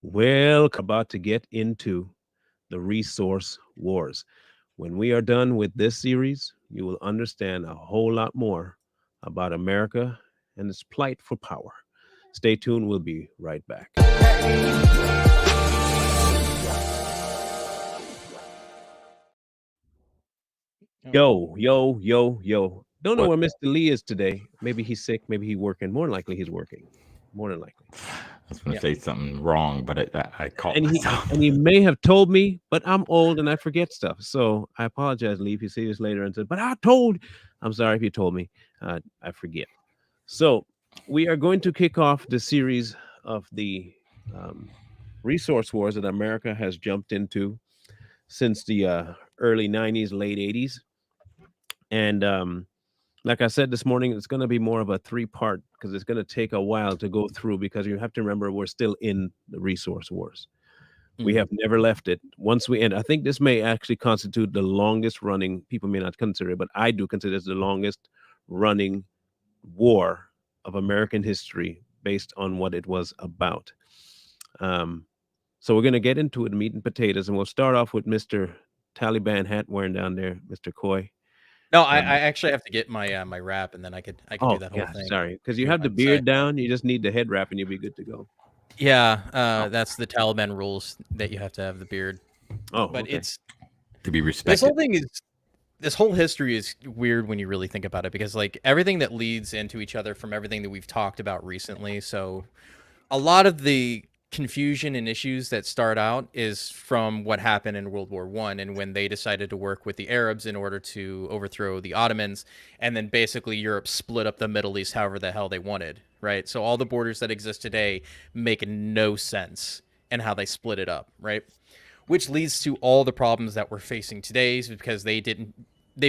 Well, about to get into the resource wars. When we are done with this series, you will understand a whole lot more about America and its plight for power. Stay tuned, we'll be right back. Oh, Yo. Don't know What? where Mr. Lee is today. Maybe he's sick, maybe he's working. More than likely, he's working. More than likely. I was going yeah. to say something wrong, but I caught And he myself. and he may have told me, but I'm old and I forget stuff. So I apologize, Lee, if you see this later and said, but I told. I'm sorry if you told me. I forget. So we are going to kick off the series of the um, resource wars that America has jumped into since the early 90s, late 80s. And like I said this morning, it's going to be more of a three-part because it's going to take a while to go through because you have to remember we're still in the resource wars. We Mhm. have never left it. Once we end, I think this may actually constitute the longest running, people may not consider it, but I do consider this the longest running war of American history based on what it was about. Um, so we're going to get into it, meat and potatoes, and we'll start off with Mr. Taliban hat wearing down there, Mr. Coy. No, I Um, actually have to get my wrap, and then I could do oh, that whole yeah, thing. sorry. Because If you you have the want to say, beard down, you just need the head wrap and you'll be good to go. yeah, Oh, that's the Taliban rules that you have to have the beard. oh But okay. it's To be this respected. whole thing is this whole history is weird when you really think about it because like everything that leads into each other from everything that we've talked about recently. So a lot of the confusion and issues that start out is from what happened in World War One and when they decided to work with the Arabs in order to overthrow the Ottomans, and then basically Europe split up the Middle East however the hell they wanted, right? So all the borders that exist today make no sense in how they split it up, right? Which leads to all the problems that we're facing today is because they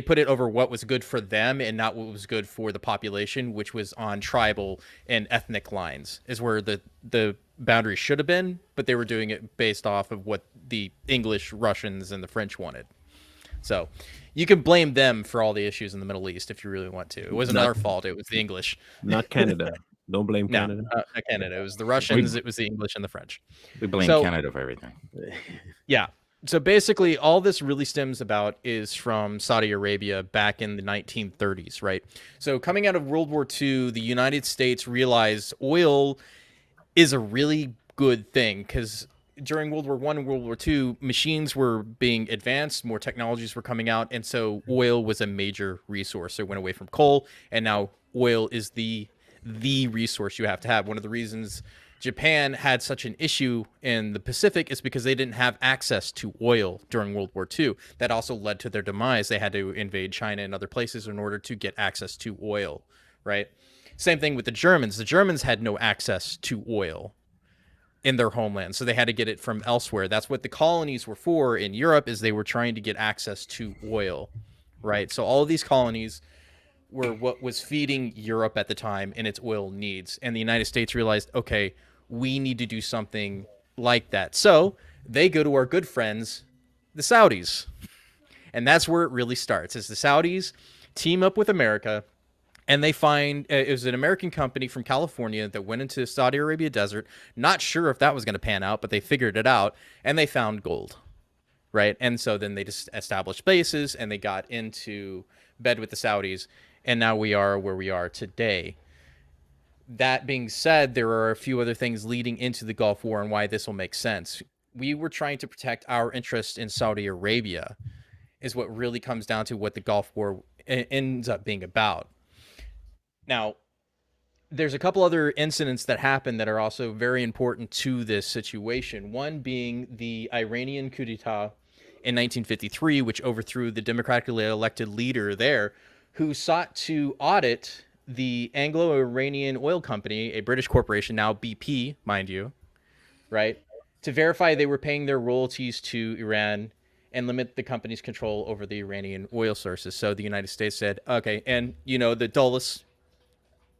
put it over what was good for them and not what was good for the population, which was on tribal and ethnic lines, is where the boundary should have been, but they were doing it based off of what the English, Russians, and the French wanted. So you can blame them for all the issues in the Middle East if you really want to. It wasn't Not our fault. It was the English. not Canada. Don't blame No, Canada. not Canada. It was the We Russians. It was the English and the French. we blame So Canada for everything. yeah. So basically, all this really stems about is from Saudi Arabia back in the 1930s, right? So coming out of World War II, the United States realized oil is a really good thing because during World War One and World War II, machines were being advanced, more technologies were coming out, and so oil was a major resource. So it went away from coal, and now oil is the resource you have to have. One of the reasons Japan had such an issue in the Pacific is because they didn't have access to oil during World War II. That also led to their demise. They had to invade China and other places in order to get access to oil, right? Same thing with the Germans. The Germans had no access to oil in their homeland, so they had to get it from elsewhere. That's what the colonies were for in Europe, is they were trying to get access to oil, right? So all of these colonies were what was feeding Europe at the time in its oil needs. And the United States realized, okay, we need to do something like that. So they go to our good friends, the Saudis. And that's where it really starts, is the Saudis team up with America, and they find it was an American company from California that went into Saudi Arabia desert, not sure if that was going to pan out, but they figured it out, and they found gold, right? And so then they just established bases and they got into bed with the Saudis, and now we are where we are today. That being said, there are a few other things leading into the Gulf War and why this will make sense. We were trying to protect our interest in Saudi Arabia, is what really comes down to what the Gulf War ends up being about. Now, there's a couple other incidents that happened that are also very important to this situation. One being the Iranian coup d'etat in 1953, which overthrew the democratically elected leader there, who sought to audit the Anglo-Iranian Oil Company, a British corporation, now BP, mind you, right, to verify they were paying their royalties to Iran and limit the company's control over the Iranian oil sources. So the United States said, okay, and the Dulles,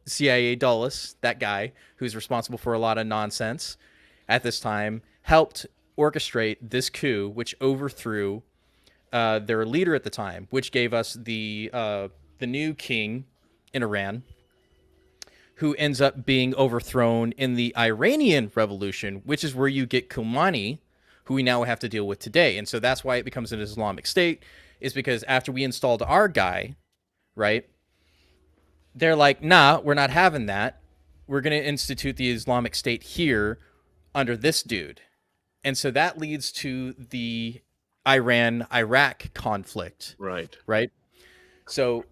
CIA Dulles, that guy who's responsible for a lot of nonsense at this time, helped orchestrate this coup, which overthrew their leader at the time, which gave us the new king in Iran, who ends up being overthrown in the Iranian Revolution, which is where you get Khomeini, who we now have to deal with today. And so that's why it becomes an Islamic State, is because after we installed our guy, right, they're like, nah, we're not having that. We're going to institute the Islamic State here under this dude. And so that leads to the Iran-Iraq conflict. Right. Right? So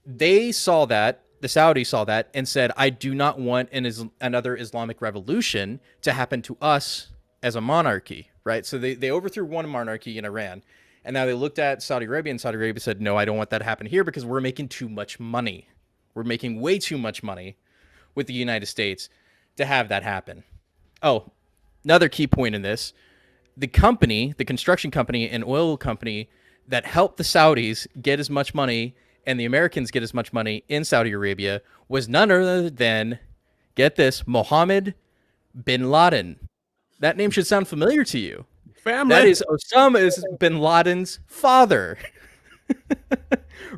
they saw that, the Saudis saw that, and said, I do not want another Islamic revolution to happen to us as a monarchy, right? So they overthrew one monarchy in Iran, and now they looked at Saudi Arabia, and Saudi Arabia said, no, I don't want that to happen here because we're making too much money. We're making way too much money with the United States to have that happen. Oh, another key point in this, the construction company and oil company that helped the Saudis get as much money and the Americans get as much money in Saudi Arabia was none other than, get this, Mohammed bin Laden. That name should sound familiar to you. Family. That is Osama bin Laden's father.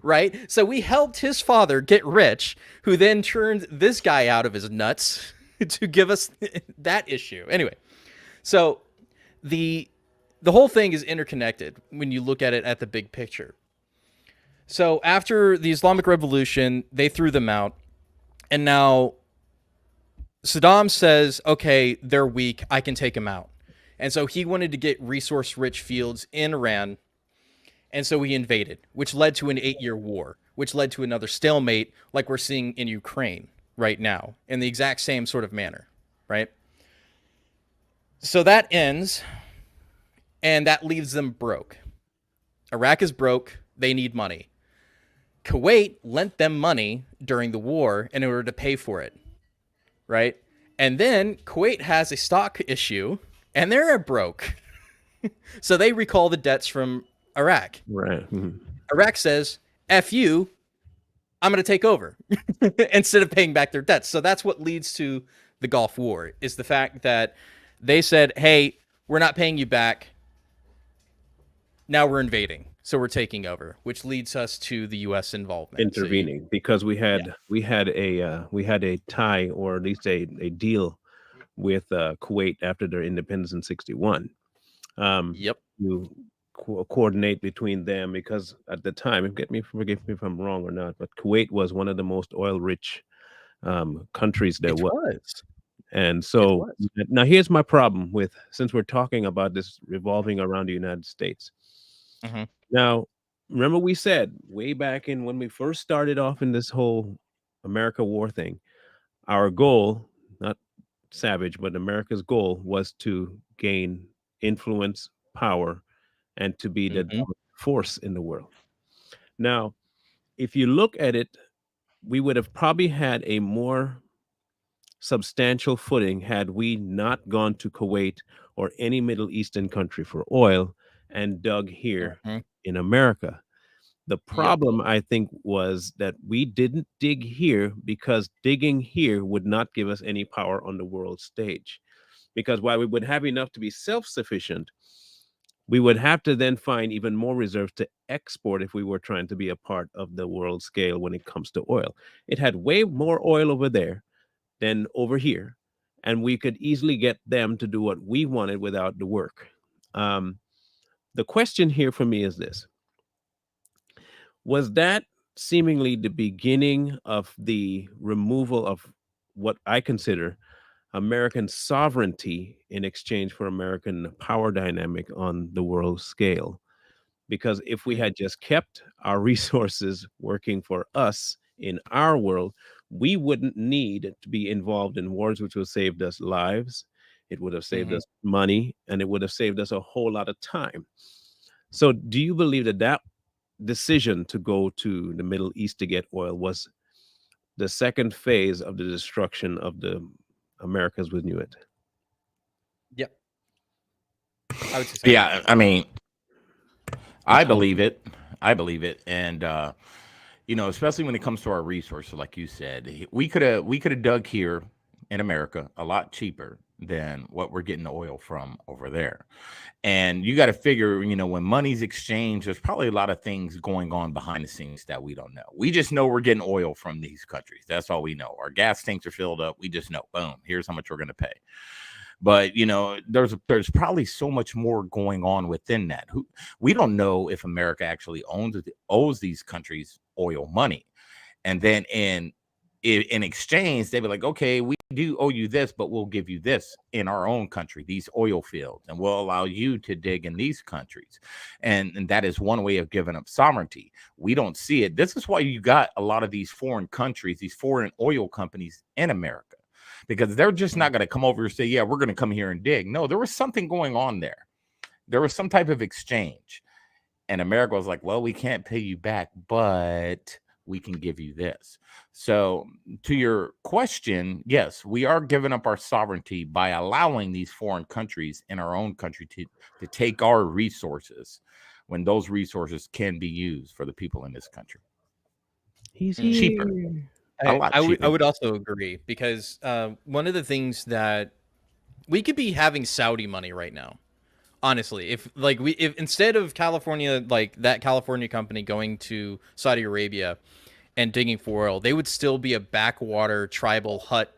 Right? So we helped his father get rich, who then turned this guy out of his nuts to give us that issue. Anyway, so the whole thing is interconnected when you look at it at the big picture. So after the Islamic Revolution, they threw them out. And now Saddam says, okay, they're weak. I can take them out. And so he wanted to get resource-rich fields in Iran. And so he invaded, which led to an 8-year war, which led to another stalemate like we're seeing in Ukraine right now in the exact same sort of manner, right? So that ends, and that leaves them broke. Iraq is broke. They need money. Kuwait lent them money during the war in order to pay for it, right? And then Kuwait has a stock issue, and they're broke. So they recall the debts from Iraq. Right. Mm-hmm. Iraq says, F you, I'm going to take over instead of paying back their debts. So that's what leads to the Gulf War, is the fact that they said, hey, we're not paying you back. Now we're invading. So we're taking over, which leads us to the U.S. involvement, Intervening, because we had a tie, or at least a deal with Kuwait after their independence in '61. Yep. To coordinate between them, because at the time, forgive me if I'm wrong or not, but Kuwait was one of the most oil-rich countries there was. And so now here's my problem with, since we're talking about this revolving around the United States. Mm-hmm. Now, remember we said way back in when we first started off in this whole America war thing, our goal, not Savage, but America's goal, was to gain influence, power, and to be the dominant force in the world. Now, if you look at it, we would have probably had a more substantial footing had we not gone to Kuwait or any Middle Eastern country for oil and dug here in America. The problem, I think, was that we didn't dig here because digging here would not give us any power on the world stage. Because while we would have enough to be self-sufficient, we would have to then find even more reserves to export if we were trying to be a part of the world scale when it comes to oil. It had way more oil over there than over here, and we could easily get them to do what we wanted without the work. The question here for me is this: was that seemingly the beginning of the removal of what I consider American sovereignty in exchange for American power dynamic on the world scale? Because if we had just kept our resources working for us in our world, we wouldn't need to be involved in wars, which would have saved us lives. It would have saved us money, and it would have saved us a whole lot of time. So do you believe that that decision to go to the Middle East to get oil was the second phase of the destruction of the Americas we knew it? Yep. I would say so. Yeah, I mean, I believe it. And especially when it comes to our resources, like you said, we could have dug here, in America a lot cheaper than what we're getting the oil from over there. And you got to figure, when money's exchanged, there's probably a lot of things going on behind the scenes that we don't know. We just know we're getting oil from these countries. That's all we know. Our gas tanks are filled up. We just know, boom, here's how much we're going to pay. But there's probably so much more going on within that. We don't know if America actually owes these countries oil money, and then in exchange, they'd be like, okay, we do owe you this, but we'll give you this in our own country, these oil fields, and we'll allow you to dig in these countries. And that is one way of giving up sovereignty. We don't see it. This is why you got a lot of these foreign countries, these foreign oil companies in America, because they're just not going to come over and say, yeah, we're going to come here and dig. No, there was something going on there. There was some type of exchange. And America was like, well, we can't pay you back, but we can give you this. So to your question, yes, we are giving up our sovereignty by allowing these foreign countries in our own country to take our resources when those resources can be used for the people in this country. He's cheaper. here. I would also agree, because one of the things that we could be having Saudi money right now, honestly, if instead of California, like that California company going to Saudi Arabia and digging for oil, they would still be a backwater tribal hut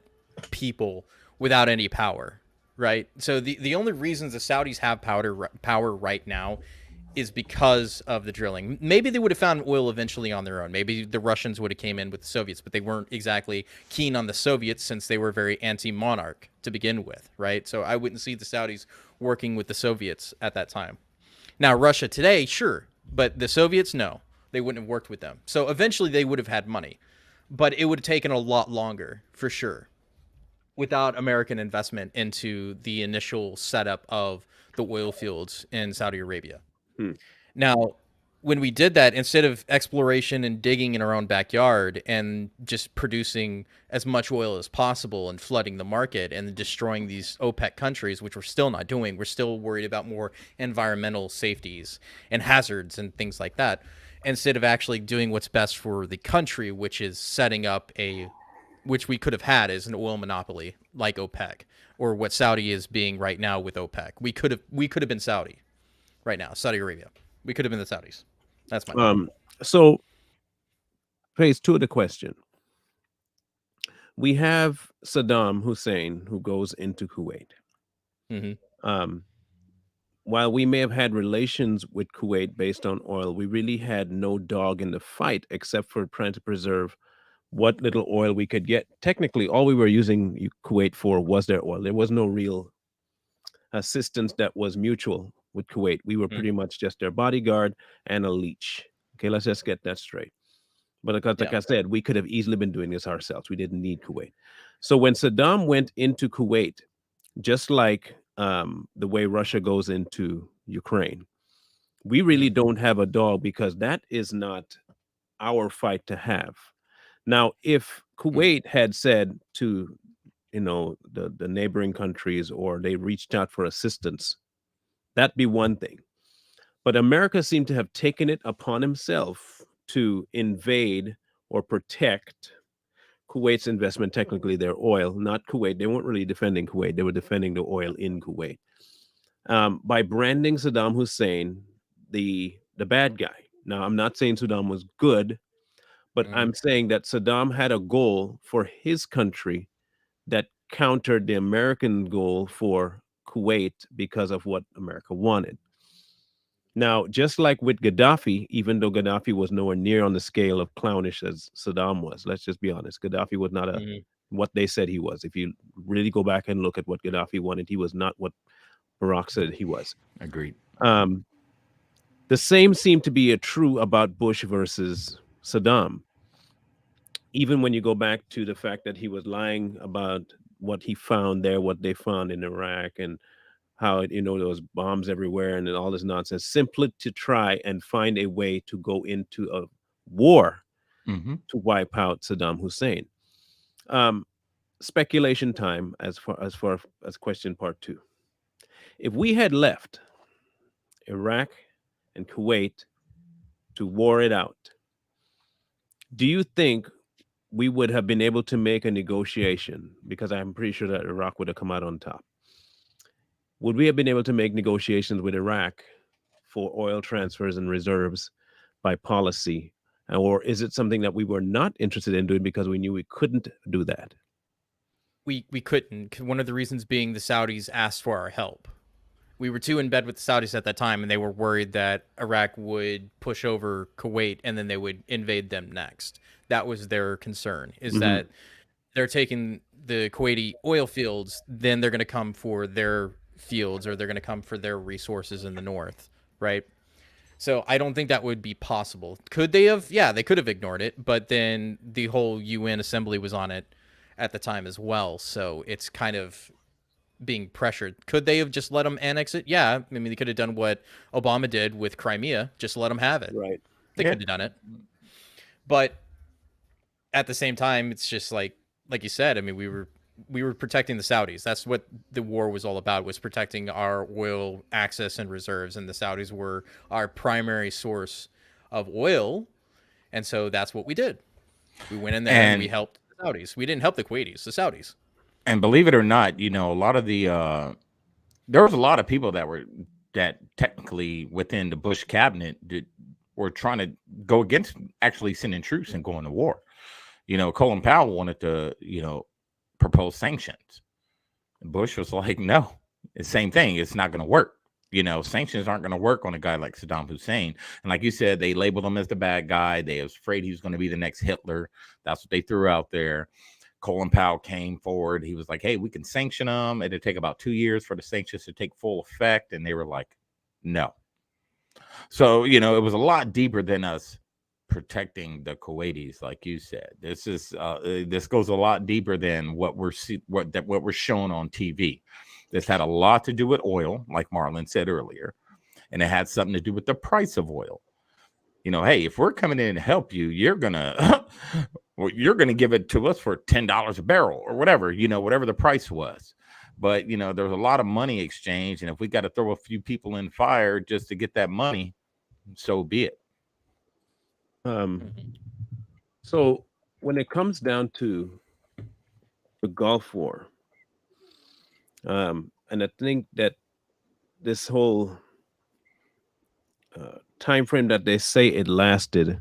people without any power, right? So the only reasons the Saudis have power right now is because of the drilling. Maybe they would have found oil eventually on their own. Maybe the Russians would have came in with the Soviets, but they weren't exactly keen on the Soviets since they were very anti-monarch to begin with, right? So I wouldn't see the Saudis working with the Soviets at that time. Now, Russia today, sure, but the Soviets, no. They wouldn't have worked with them. So eventually they would have had money, but it would have taken a lot longer, for sure, without American investment into the initial setup of the oil fields in Saudi Arabia. Now, when we did that, instead of exploration and digging in our own backyard and just producing as much oil as possible and flooding the market and destroying these OPEC countries, which we're still not doing, we're still worried about more environmental safeties and hazards and things like that, instead of actually doing what's best for the country, which is setting up which we could have had as an oil monopoly like OPEC, or what Saudi is being right now with OPEC. We could have been Saudi right now, Saudi Arabia. We could have been the Saudis. That's my point. So phase two of the question. We have Saddam Hussein, who goes into Kuwait. While we may have had relations with Kuwait based on oil, we really had no dog in the fight except for trying to preserve what little oil we could get. Technically, all we were using Kuwait for was their oil. There was no real assistance that was mutual with Kuwait. We were pretty much just their bodyguard and a leech. Okay, let's just get that straight. But like I said, we could have easily been doing this ourselves. We didn't need Kuwait. So when Saddam went into Kuwait, just like the way Russia goes into Ukraine, we really don't have a dog, because that is not our fight to have. Now, if Kuwait had said to the neighboring countries, or they reached out for assistance, that'd be one thing. But America seemed to have taken it upon himself to invade or protect Kuwait's investment, technically their oil, not Kuwait. They weren't really defending Kuwait. They were defending the oil in Kuwait. By branding Saddam Hussein the bad guy. Now, I'm not saying Saddam was good, but I'm saying that Saddam had a goal for his country that countered the American goal for Kuwait because of what America wanted. Now, just like with Gaddafi, even though Gaddafi was nowhere near on the scale of clownish as Saddam was, let's just be honest, Gaddafi was not what they said he was. If you really go back and look at what Gaddafi wanted, he was not what Barack said he was. Agreed. The same seemed to be true about Bush versus Saddam. Even when you go back to the fact that he was lying about what he found there, what they found in Iraq, and how there was bombs everywhere and all this nonsense, simply to try and find a way to go into a war to wipe out Saddam Hussein. Speculation time as far as question part two. If we had left Iraq and Kuwait to war it out, do you think we would have been able to make a negotiation, because I'm pretty sure that Iraq would have come out on top. Would we have been able to make negotiations with Iraq for oil transfers and reserves by policy? Or is it something that we were not interested in doing because we knew we couldn't do that? We couldn't. One of the reasons being the Saudis asked for our help. We were too in bed with the Saudis at that time, and they were worried that Iraq would push over Kuwait and then they would invade them next. That was their concern, is that they're taking the Kuwaiti oil fields, then they're going to come for their fields, or they're going to come for their resources in the north, right? So I don't think that would be possible. Could they have? Yeah, they could have ignored it, but then the whole UN assembly was on it at the time as well. So it's kind of being pressured. Could they have just let them annex it? Yeah. I mean, they could have done what Obama did with Crimea, just let them have it. Right. They could have done it. But at the same time, it's just like you said, I mean, we were protecting the Saudis. That's what the war was all about, was protecting our oil access and reserves. And the Saudis were our primary source of oil. And so that's what we did. We went in there and we helped the Saudis. We didn't help the Kuwaitis, the Saudis. And believe it or not, a lot of the there was a lot of people that technically within the Bush cabinet were trying to go against actually sending troops and going to war. Colin Powell wanted to, propose sanctions. Bush was like, no, the same thing. It's not going to work. Sanctions aren't going to work on a guy like Saddam Hussein. And like you said, they labeled him as the bad guy. They was afraid he was going to be the next Hitler. That's what they threw out there. Colin Powell came forward. He was like, hey, we can sanction them. It'd take about 2 years for the sanctions to take full effect. And they were like, no. So, it was a lot deeper than us protecting the Kuwaitis, like you said. This goes a lot deeper than what we're shown on TV. This had a lot to do with oil, like Marlon said earlier, and it had something to do with the price of oil. Hey, if we're coming in to help you, you're gonna give it to us for $10 a barrel or whatever, whatever the price was. But there's a lot of money exchange, and if we got to throw a few people in fire just to get that money, so be it. So when it comes down to the Gulf War, and I think that this whole time frame that they say it lasted,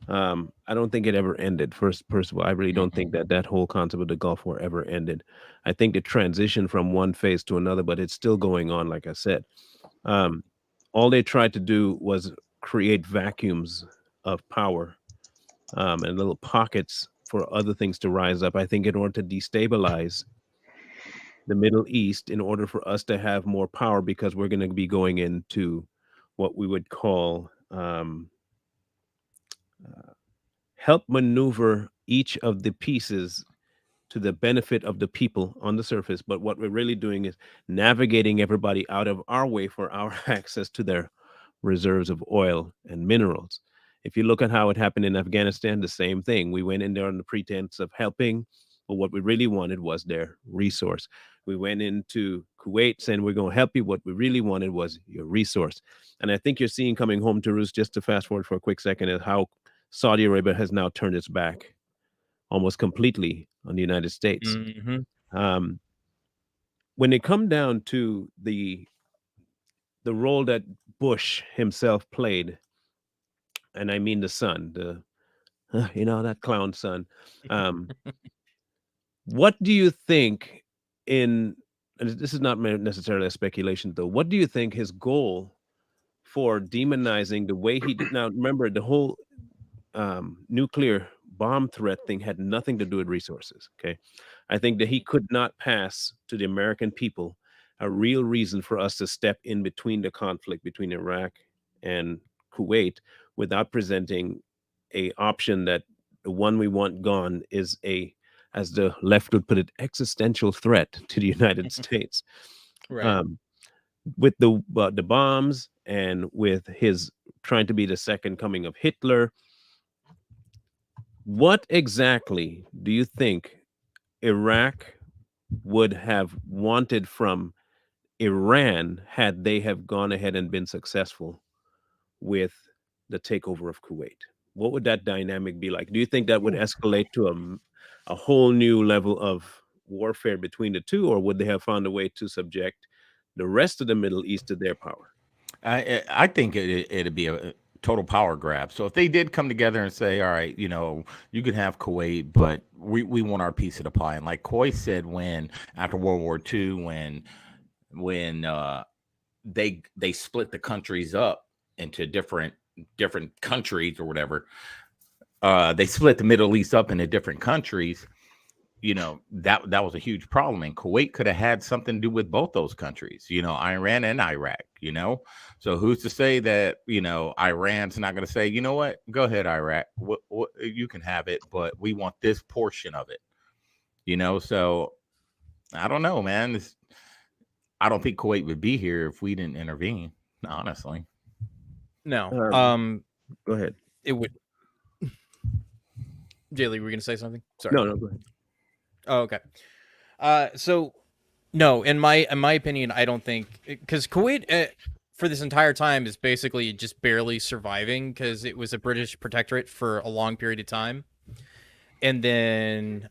I don't think it ever ended. First of all, I really don't think that whole concept of the Gulf War ever ended. I think it transitioned from one phase to another, but it's still going on, like I said. All they tried to do was create vacuums of power and little pockets for other things to rise up, I think, in order to destabilize the Middle East, in order for us to have more power, because we're going to be going into what we would call help maneuver each of the pieces to the benefit of the people on the surface. But what we're really doing is navigating everybody out of our way for our access to their reserves of oil and minerals. If you look at how it happened in Afghanistan, the same thing. We went in there on the pretense of helping, but what we really wanted was their resource. We went into Kuwait saying, we're going to help you. What we really wanted was your resource. And I think you're seeing coming home to roost, just to fast forward for a quick second, is how Saudi Arabia has now turned its back almost completely on the United States. When it come down to the role that Bush himself played, and I mean the son, that clown son. What do you think and this is not necessarily a speculation though, what do you think his goal for demonizing the way he did? Now, remember, the whole nuclear bomb threat thing had nothing to do with resources. Okay. I think that he could not pass to the American people a real reason for us to step in between the conflict between Iraq and Kuwait without presenting a option that the one we want gone is as the left would put it, existential threat to the United States. Right. With the bombs and with his trying to be the second coming of Hitler, what exactly do you think Iraq would have wanted from Iran had they have gone ahead and been successful with the takeover of Kuwait? what would that dynamic be like? Do you think that would escalate to a whole new level of warfare between the two, or would they have found a way to subject the rest of the Middle East to their power? I think it'd be a total power grab. So if they did come together and say, all right, you can have Kuwait, but we want our piece of the pie. And like Coy said, when after World War II, when they split the countries up into different countries or whatever, they split the Middle East up into different countries. That was a huge problem, and Kuwait could have had something to do with both those countries, Iran and Iraq. So who's to say that Iran's not going to say, you know what, go ahead, Iraq, you can have it, but we want this portion of it. So I don't know, man. I don't think Kuwait would be here if we didn't intervene, honestly. No. Go ahead. It would. Jaylee, were you gonna say something? Sorry. No, go ahead. Oh, okay. So no, in my opinion, I don't think, because Kuwait for this entire time is basically just barely surviving because it was a British protectorate for a long period of time, and then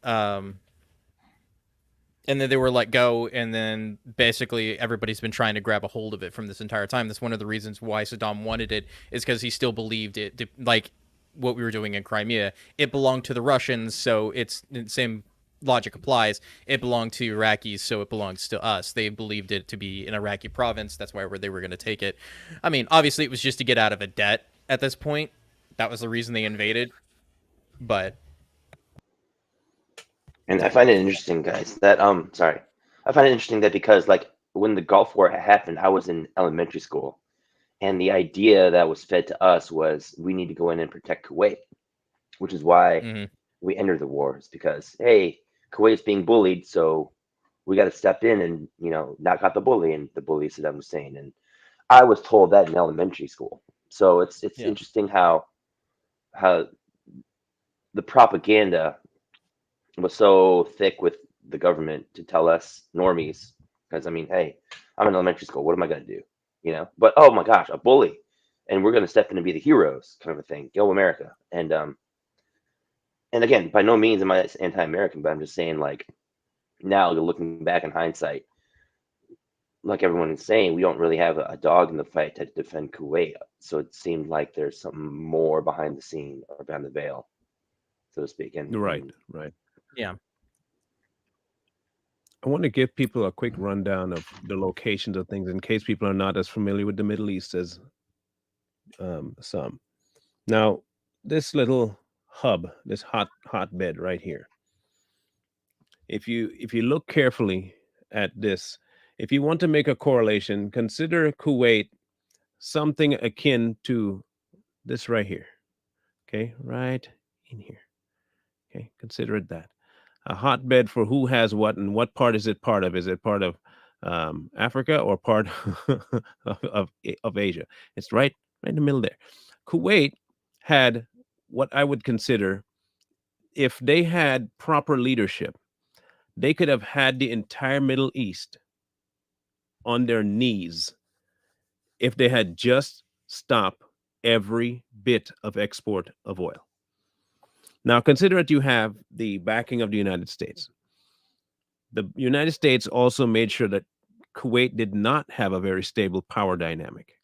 they were let go, and then basically everybody's been trying to grab a hold of it from this entire time. That's one of the reasons why Saddam wanted it, is because he still believed it, like what we were doing in Crimea. It belonged to the Russians, so it's the same logic applies. It belonged to Iraqis, so it belongs to us. They believed it to be an Iraqi province. That's why they were going to take it. I mean, obviously, it was just to get out of a debt at this point. That was the reason they invaded. But And I find it interesting, guys, that sorry. I find it interesting that because like when the Gulf War happened, I was in elementary school, and the idea that was fed to us was we need to go in and protect Kuwait, which is why we entered the war. Is because hey, Kuwait's being bullied, so we got to step in and knock out the bully, and the bully is Saddam Hussein. And I was told that in elementary school. So it's interesting how the propaganda was so thick with the government to tell us normies, because I mean, hey, I'm in elementary school. What am I going to do? But oh my gosh, a bully, and we're going to step in and be the heroes, kind of a thing. Go America. And again, by no means am I anti-American, but I'm just saying, like, now looking back in hindsight, like everyone is saying, we don't really have a dog in the fight to defend Kuwait. So it seemed like there's something more behind the scene or behind the veil, so to speak. And Right. yeah. I want to give people a quick rundown of the locations of things in case people are not as familiar with the Middle East as some. Now, this little hub, this hotbed right here. If you look carefully at this, if you want to make a correlation, consider Kuwait something akin to this right here. Okay, right in here. Okay, consider it that. A hotbed for who has what, and what part is it part of? Is it part of Africa or part of Asia? It's right in the middle there. Kuwait had what I would consider, if they had proper leadership, they could have had the entire Middle East on their knees if they had just stopped every bit of export of oil. Now, consider that you have the backing of the United States. The United States also made sure that Kuwait did not have a very stable power dynamic,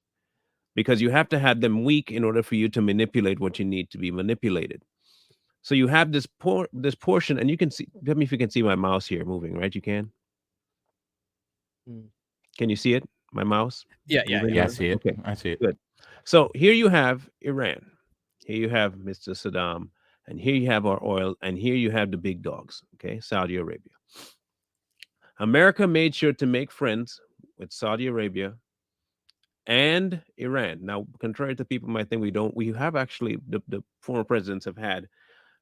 because you have to have them weak in order for you to manipulate what you need to be manipulated. So you have this portion, and you can see. Tell me if you can see my mouse here moving. Right, you can. Can you see it? My mouse? Yeah. I see it. Okay, I see it. good. So here you have Iran. Here you have Mr. Saddam. And here you have our oil. And here you have the big dogs. Okay, Saudi Arabia. America made sure to make friends with Saudi Arabia and Iran. Now, contrary to people might think we have actually, the former presidents have had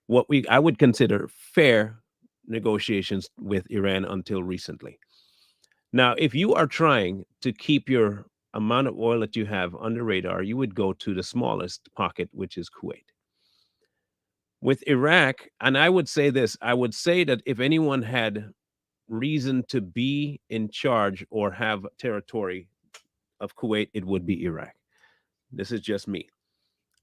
what I would consider fair negotiations with Iran until recently. Now, if you are trying to keep your amount of oil that you have under radar, you would go to the smallest pocket, which is Kuwait. With Iraq, and I would say this, I would say that if anyone had reason to be in charge or have territory of Kuwait, it would be Iraq. This is just me.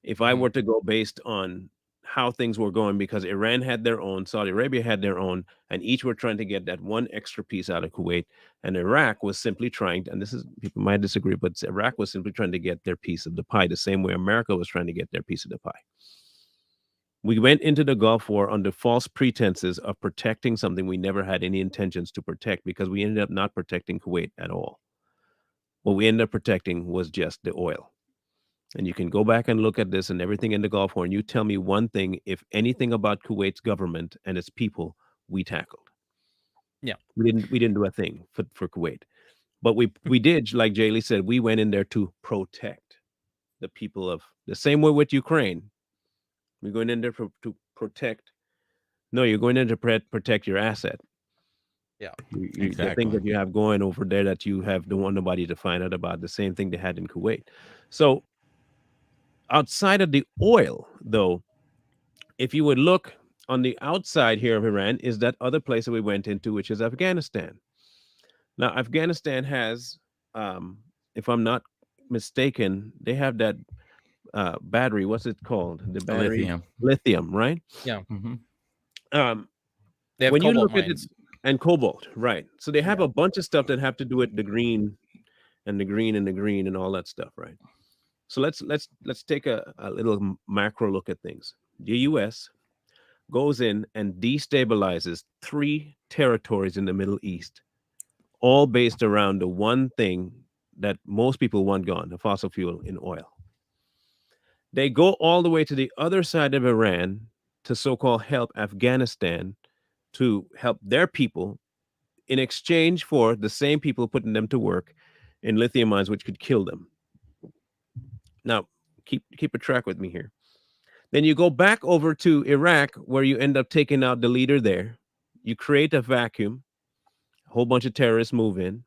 If I were to go based on how things were going, because Iran had their own, Saudi Arabia had their own, and each were trying to get that one extra piece out of Kuwait, and Iraq was simply trying, and this is, people might disagree, but Iraq was simply trying to get their piece of the pie, the same way America was trying to get their piece of the pie. We went into the Gulf War under false pretenses of protecting something we never had any intentions to protect, because we ended up not protecting Kuwait at all. What we ended up protecting was just the oil. And you can go back and look at this and everything in the Gulf War, and you tell me one thing, if anything, about Kuwait's government and its people we tackled. Yeah. We didn't do a thing for Kuwait. But we did, like Jay Lee said, we went in there to protect the people of, the same way with Ukraine. We're going in there to protect. No, you're going in to protect your asset. Yeah. The Exactly. thing that you have going over there that you don't want nobody to find out about, the same thing they had in Kuwait. So outside of the oil, though, if you would look on the outside here of Iran, is that other place that we went into, which is Afghanistan. Now, Afghanistan has, if I'm not mistaken, they have that battery. What's it called? The battery, lithium, right? Yeah. Mm-hmm. They have When you cobalt look at it, mines. and cobalt, right? So they have Yeah. a bunch of stuff that have to do with the green and the green and the green and all that stuff, right? So let's take a little macro look at things. The U.S. goes in and destabilizes 3 territories in the Middle East, all based around the one thing that most people want gone, the fossil fuel in oil. They go all the way to the other side of Iran to so-called help Afghanistan, to help their people in exchange for the same people putting them to work in lithium mines, which could kill them. Now, keep a track with me here. Then you go back over to Iraq, where you end up taking out the leader there. You create a vacuum. A whole bunch of terrorists move in.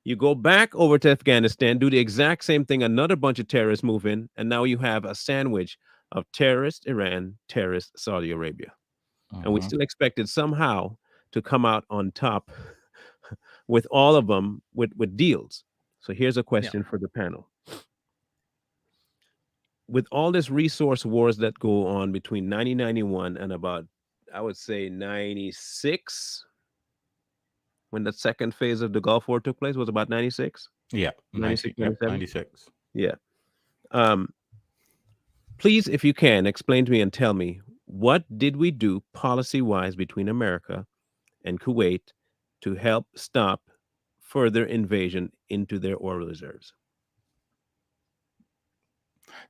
You go back over to Afghanistan, do the exact same thing. Another bunch of terrorists move in. And now you have a sandwich of terrorist Iran, terrorist Saudi Arabia. And we still expected somehow to come out on top with all of them with deals. So here's a question for the panel. With all this resource wars that go on between 1991 and about, I would say, 96, when the second phase of the Gulf War took place, was about 96? Yeah. 96, 97? 97? 96. Yeah. Please, if you can, explain to me and tell me, what did we do policy-wise between America and Kuwait to help stop further invasion into their oil reserves?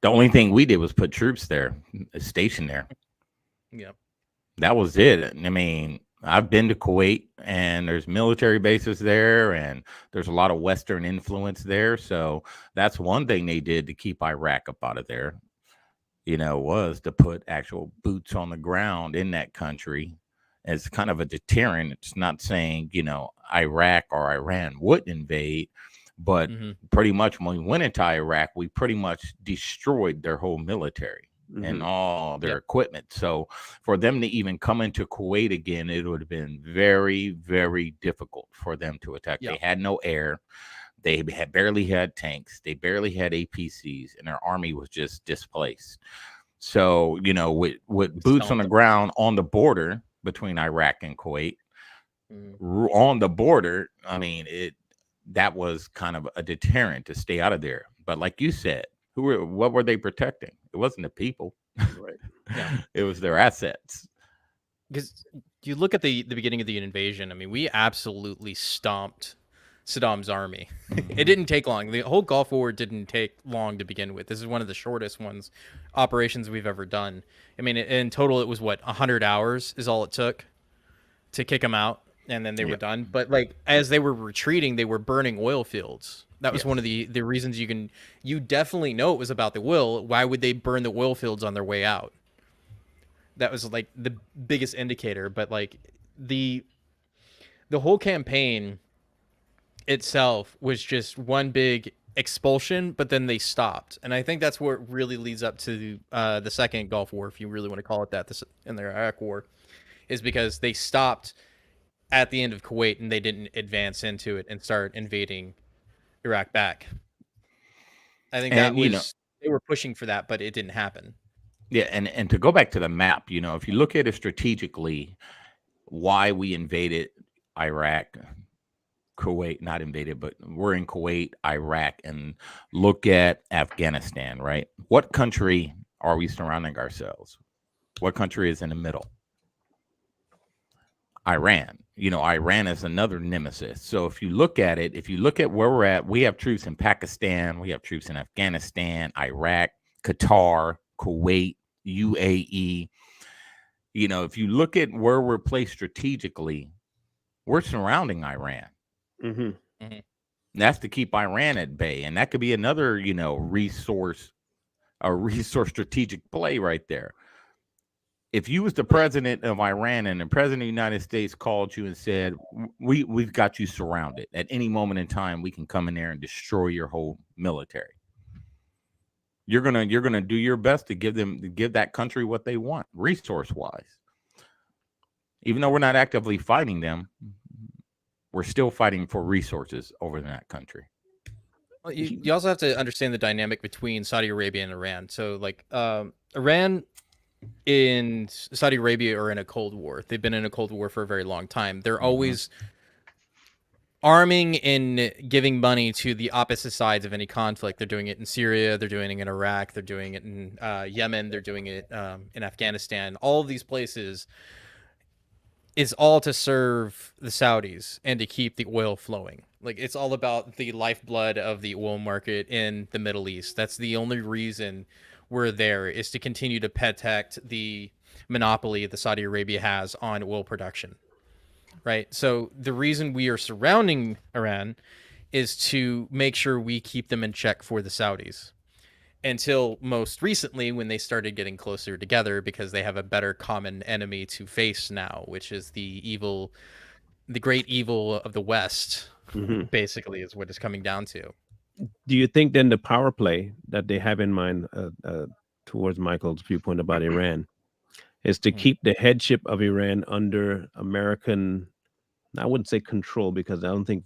The only thing we did was put troops there, stationed there. Yeah. That was it. I mean, I've been to Kuwait, and there's military bases there, and there's a lot of Western influence there. So that's one thing they did to keep Iraq up out of there, was to put actual boots on the ground in that country as kind of a deterrent. It's not saying, Iraq or Iran wouldn't invade, but pretty much when we went into Iraq, we pretty much destroyed their whole military and all their equipment. So for them to even come into Kuwait again, it would have been very, very difficult for them to attack. They had no air. They had barely had tanks. They barely had APCs, and their army was just displaced. So, with boots on the ground on the border between Iraq and Kuwait, on the border, I mean, that was kind of a deterrent to stay out of there. But like you said, what were they protecting? It wasn't the people. Right. Yeah. It was their assets. Because you look at the beginning of the invasion, I mean, we absolutely stomped Saddam's army. It didn't take long. The whole Gulf War didn't take long to begin with. This is one of the shortest operations we've ever done. I mean, in total, it was 100 hours is all it took to kick them out, and then they were done. But as they were retreating, they were burning oil fields. That was one of the reasons you definitely know it was about the oil. Why would they burn the oil fields on their way out? That was the biggest indicator. But the whole campaign itself was just one big expulsion, but then they stopped. And I think that's where it really leads up to the second Gulf War, if you really want to call it that, in the Iraq War, is because they stopped at the end of Kuwait and they didn't advance into it and start invading Iraq back. I think that was they were pushing for that, but it didn't happen. Yeah, and to go back to the map, if you look at it strategically, why we invaded Iraq, Kuwait, not invaded, but we're in Kuwait, Iraq, and look at Afghanistan, right? What country are we surrounding ourselves? What country is in the middle? Iran. Iran is another nemesis. So if you look at it, if you look at where we're at, we have troops in Pakistan, we have troops in Afghanistan, Iraq, Qatar, Kuwait, UAE. If you look at where we're placed strategically, we're surrounding Iran. Mm-hmm. Mhm. That's to keep Iran at bay. And that could be another, resource strategic play right there. If you was the president of Iran and the president of the United States called you and said, we've got you surrounded. At any moment in time, we can come in there and destroy your whole military. You're gonna do your best to give that country what they want, resource-wise. Even though we're not actively fighting them, we're still fighting for resources over in that country. Well, you also have to understand the dynamic between Saudi Arabia and Iran. So, like, Iran and Saudi Arabia are in a Cold War. They've been in a Cold War for a very long time. They're always arming and giving money to the opposite sides of any conflict. They're doing it in Syria. They're doing it in Iraq. They're doing it in Yemen. They're doing it in Afghanistan. All of these places is all to serve the Saudis and to keep the oil flowing. Like, it's all about the lifeblood of the oil market in the Middle East. That's the only reason we're there, is to continue to protect the monopoly that Saudi Arabia has on oil production. Right? So the reason we are surrounding Iran is to make sure we keep them in check for the Saudis. Until most recently, when they started getting closer together, because they have a better common enemy to face now, which is the great evil of the West, basically, is what it's coming down to. Do you think then the power play that they have in mind, towards Michael's viewpoint about Iran, is to keep the headship of Iran under American, I wouldn't say control, because I don't think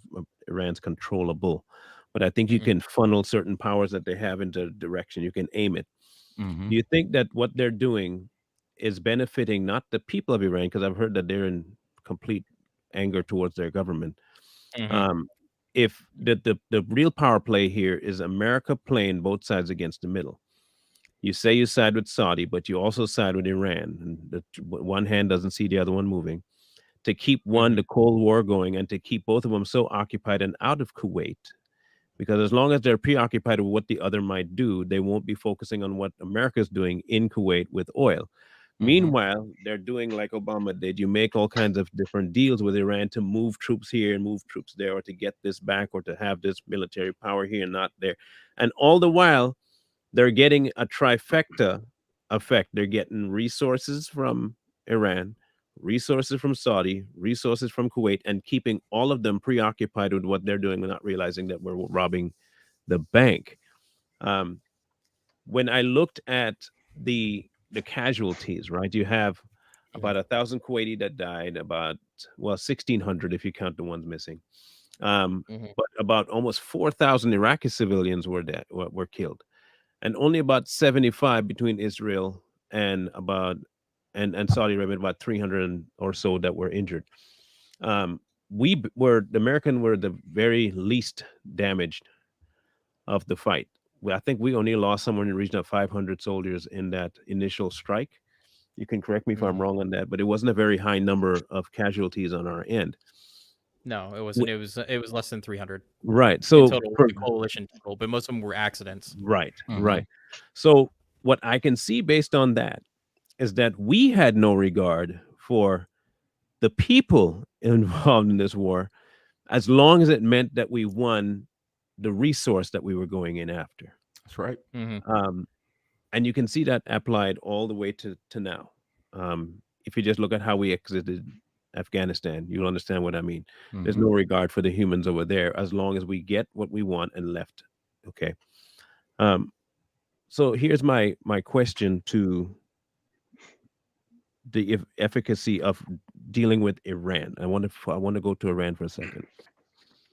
Iran's controllable, but I think you can funnel certain powers that they have into a direction. You can aim it. Do you think that what they're doing is benefiting not the people of Iran, because I've heard that they're in complete anger towards their government. If the real power play here is America playing both sides against the middle. You say you side with Saudi, but you also side with Iran, and one hand doesn't see the other one moving, to keep the Cold War going, and to keep both of them so occupied and out of Kuwait. Because as long as they're preoccupied with what the other might do, they won't be focusing on what America's doing in Kuwait with oil. Meanwhile, they're doing like Obama did. You make all kinds of different deals with Iran to move troops here and move troops there, or to get this back, or to have this military power here and not there. And all the while, they're getting a trifecta effect. They're getting resources from Iran, resources from Saudi, resources from Kuwait, and keeping all of them preoccupied with what they're doing, without realizing that we're robbing the bank. When I looked at the casualties, right? You have about 1,000 Kuwaiti that died, about 1,600 if you count the ones missing. But about almost 4,000 Iraqi civilians were killed, and only about 75 between Israel and Saudi Arabia, about 300 or so that were injured. The American were the very least damaged of the fight. I think we only lost somewhere in the region of 500 soldiers in that initial strike. You can correct me if I'm wrong on that, but it wasn't a very high number of casualties on our end. No, it wasn't. It was less than 300. Right. So in total, the coalition total, but most of them were accidents. Right. Right. So what I can see based on that is that we had no regard for the people involved in this war, as long as it meant that we won the resource that we were going in after. That's right. And you can see that applied all the way to now. If you just look at how we exited Afghanistan, you'll understand what I mean. There's no regard for the humans over there, as long as we get what we want and left. Okay. So here's my question to the efficacy of dealing with Iran. I want to go to Iran for a second.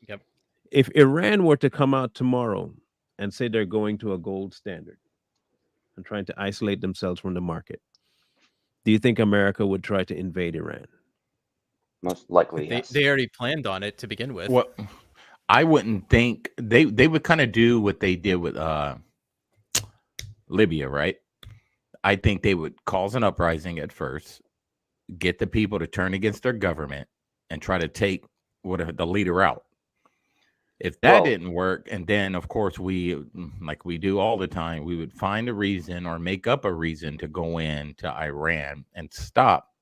Yep. If Iran were to come out tomorrow and say they're going to a gold standard, and trying to isolate themselves from the market. Do you think America would try to invade Iran? Most likely, They yes. they already planned on it to begin with. Well, I wouldn't think they would kind of do what they did with Libya, right? I think they would cause an uprising at first, get the people to turn against their government, and try to take the leader out. If that Well, didn't work, and then of course we, like we do all the time, we would find a reason or make up a reason to go in to Iran and stop,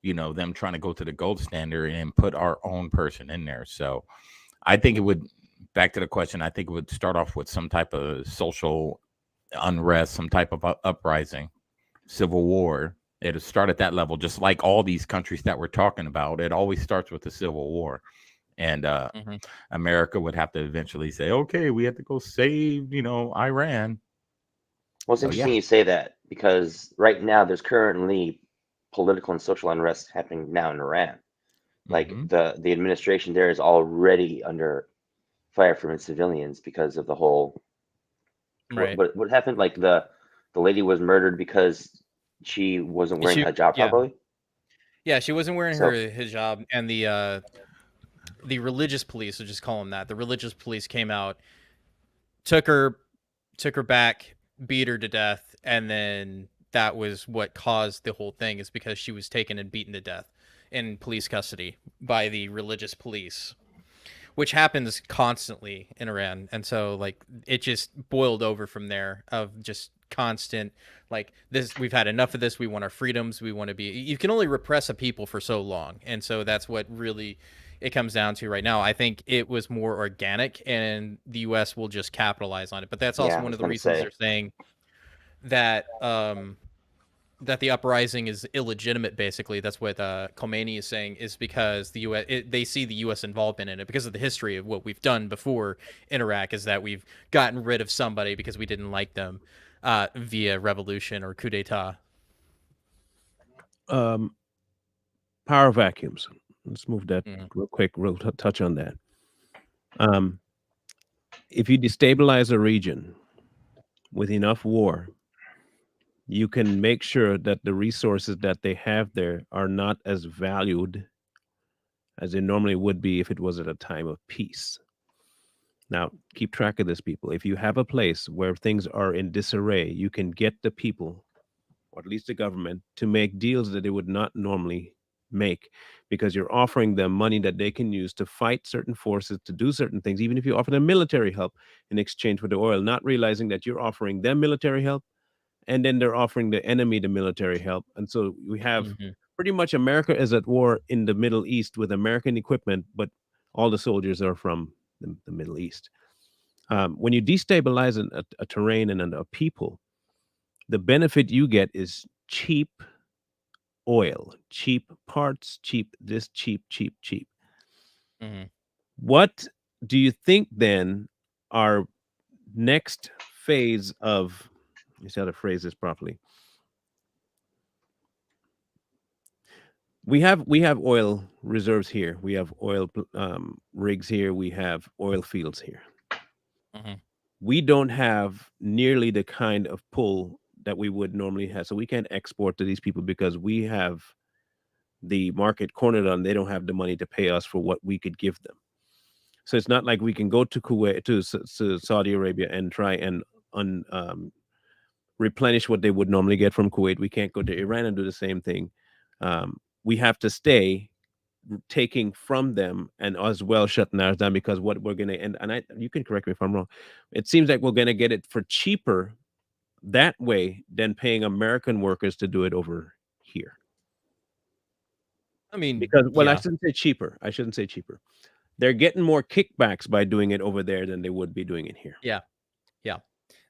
them trying to go to the gold standard and put our own person in there. So I think it would, back to the question, I think it would start off with some type of social unrest, some type of uprising, civil war. It'll start at that level, just like all these countries that we're talking about. It always starts with a civil war. And Mhm. America would have to eventually say, okay, we have to go save, Iran. well, it's So, interesting yeah. you say that because right now there's currently political and social unrest happening now in Iran. Like Mhm. the administration there is already under fire from its civilians because of the whole Right. what happened. Like the lady was murdered because she wasn't wearing She a hijab yeah. properly. Yeah, she wasn't wearing her So hijab, and the religious police, we'll just call them that. The religious police came out, took her back, beat her to death, and then that was what caused the whole thing, is because she was taken and beaten to death in police custody by the religious police, which happens constantly in Iran. And so like it just boiled over from there, of just constant like this, we've had enough of this, we want our freedoms, we want to be, you can only repress a people for so long. And so that's what really it comes down to right now. I think it was more organic, and the US will just capitalize on it. But that's yeah, also I one was of the gonna reasons say. they're saying that that the uprising is illegitimate. Basically, that's what Khomeini is saying, is because the U.S. They see the U.S. involvement in it because of the history of what we've done before in Iraq, is that we've gotten rid of somebody because we didn't like them via revolution or coup d'état. Um, Power vacuums. Let's move that Mhm. real quick. Touch on that. Um, if you destabilize a region with enough war, you can make sure that the resources that they have there are not as valued as they normally would be if it was at a time of peace. Now, keep track of this, people. If you have a place where things are in disarray, you can get the people, or at least the government, to make deals that they would not normally make, because you're offering them money that they can use to fight certain forces, to do certain things, even if you offer them military help in exchange for the oil, not realizing that you're offering them military help and then they're offering the enemy the military help. And so we have Mhm. pretty much America is at war in the Middle East with American equipment, but all the soldiers are from the Middle East. When you destabilize a terrain and a people, the benefit you get is cheap oil, cheap parts, cheap this, cheap, cheap, cheap. Mhm. What do you think then our next phase of, let's see how to phrase this properly. We have oil reserves here. We have oil rigs here. We have oil fields here. Mhm. We don't have nearly the kind of pull that we would normally have. So we can't export to these people because we have the market cornered on. They don't have the money to pay us for what we could give them. So it's not like we can go to Kuwait, to Saudi Arabia, and try and replenish what they would normally get from Kuwait. We can't go to Iran and do the same thing. We have to stay taking from them and as well shutting ours down, because what we're going to end, and you can correct me if I'm wrong, it seems like we're going to get it for cheaper that way than paying American workers to do it over here. I mean, Because, well, yeah, I shouldn't say cheaper. They're getting more kickbacks by doing it over there than they would be doing it here. yeah, yeah.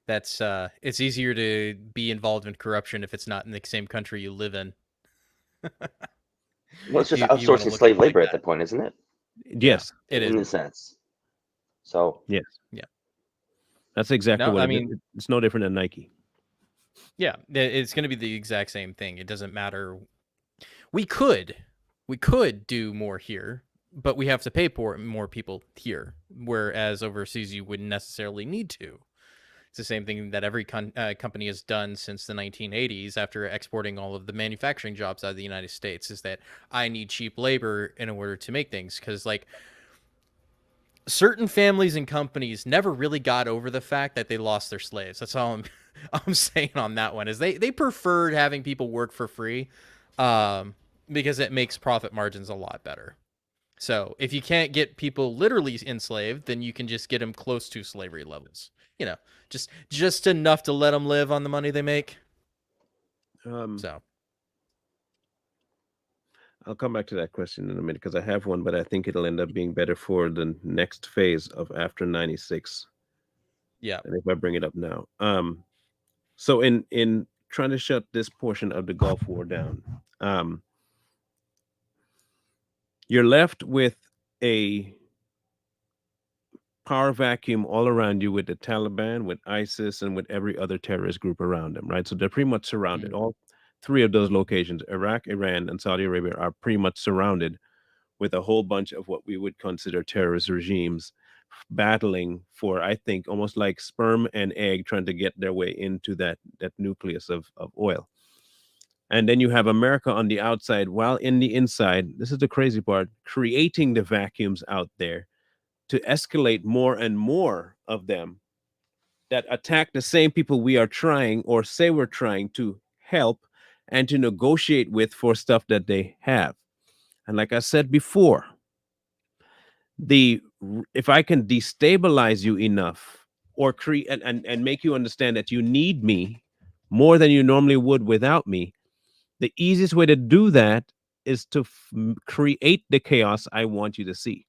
That's it's easier to be involved in corruption if it's not in the same country you live in. Well, it's If just you want to outsourcing look at slave it like labor at that. that point, isn't it? Yeah, Yes, it In is. a sense. So yes, Yeah. that's exactly No, what I it is. mean, It's no different than Nike. yeah, it's going to be the exact same thing. It doesn't matter. We could, we could do more here, but we have to pay for more people here. Whereas overseas, you wouldn't necessarily need to. It's the same thing that every company has done since the 1980s after exporting all of the manufacturing jobs out of the United States, is that I need cheap labor in order to make things. Because, like, certain families and companies never really got over the fact that they lost their slaves. That's all I'm saying on that one, is they preferred having people work for free, because it makes profit margins a lot better. So if you can't get people literally enslaved, then you can just get them close to slavery levels. Just enough to let them live on the money they make. So I'll come back to that question in a minute because I have one, but I think it'll end up being better for the next phase of after 96. yeah, And if I bring it up now. So in trying to shut this portion of the Gulf War down, you're left with a power vacuum all around you with the Taliban, with ISIS, and with every other terrorist group around them, right? So they're pretty much surrounded. All three of those locations, Iraq, Iran, and Saudi Arabia, are pretty much surrounded with a whole bunch of what we would consider terrorist regimes battling for, I think, almost like sperm and egg trying to get their way into that nucleus of oil. And then you have America on the outside, while in the inside, this is the crazy part, creating the vacuums out there to escalate more and more of them that attack the same people we are trying or say we're trying to help and to negotiate with for stuff that they have. And like I said before, if I can destabilize you enough or create and make you understand that you need me more than you normally would without me, the easiest way to do that is to create the chaos I want you to see.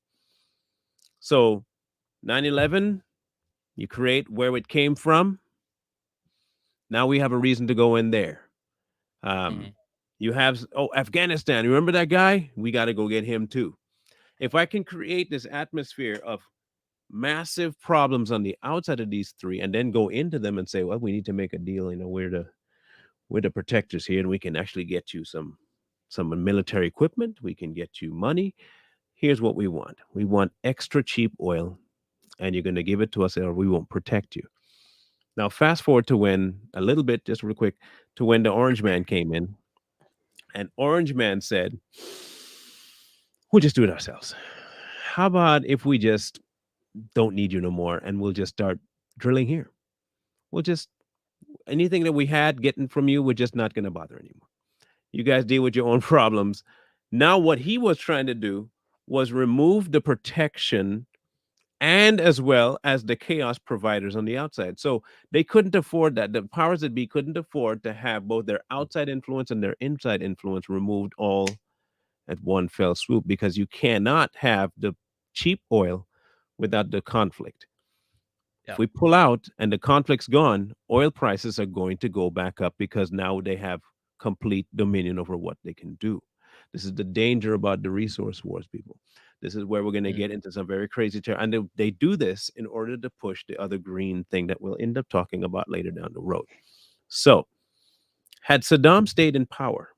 So 9/11, you create where it came from. Now we have a reason to go in there. You have, Afghanistan. Remember that guy? We got to go get him too. If I can create this atmosphere of massive problems on the outside of these three and then go into them and say, well, we need to make a deal. We're the protectors here, and we can actually get you some military equipment. We can get you money. Here's what we want. We want extra cheap oil, and you're going to give it to us or we won't protect you. Now, fast forward to when, a little bit, just real quick, to when the Orange Man came in. And Orange Man said, we'll just do it ourselves. How about if we just don't need you no more and we'll just start drilling here? We'll just, anything that we had getting from you, we're just not going to bother anymore. You guys deal with your own problems. Now, what he was trying to do was remove the protection and as well as the chaos providers on the outside. So they couldn't afford that. The powers that be couldn't afford to have both their outside influence and their inside influence removed all at one fell swoop, because you cannot have the cheap oil without the conflict. Yeah. If we pull out and the conflict's gone, oil prices are going to go back up because now they have complete dominion over what they can do. This is the danger about the resource wars, people. This is where we're going to get into some very crazy terror. And they do this in order to push the other green thing that we'll end up talking about later down the road. So, had Saddam stayed in power,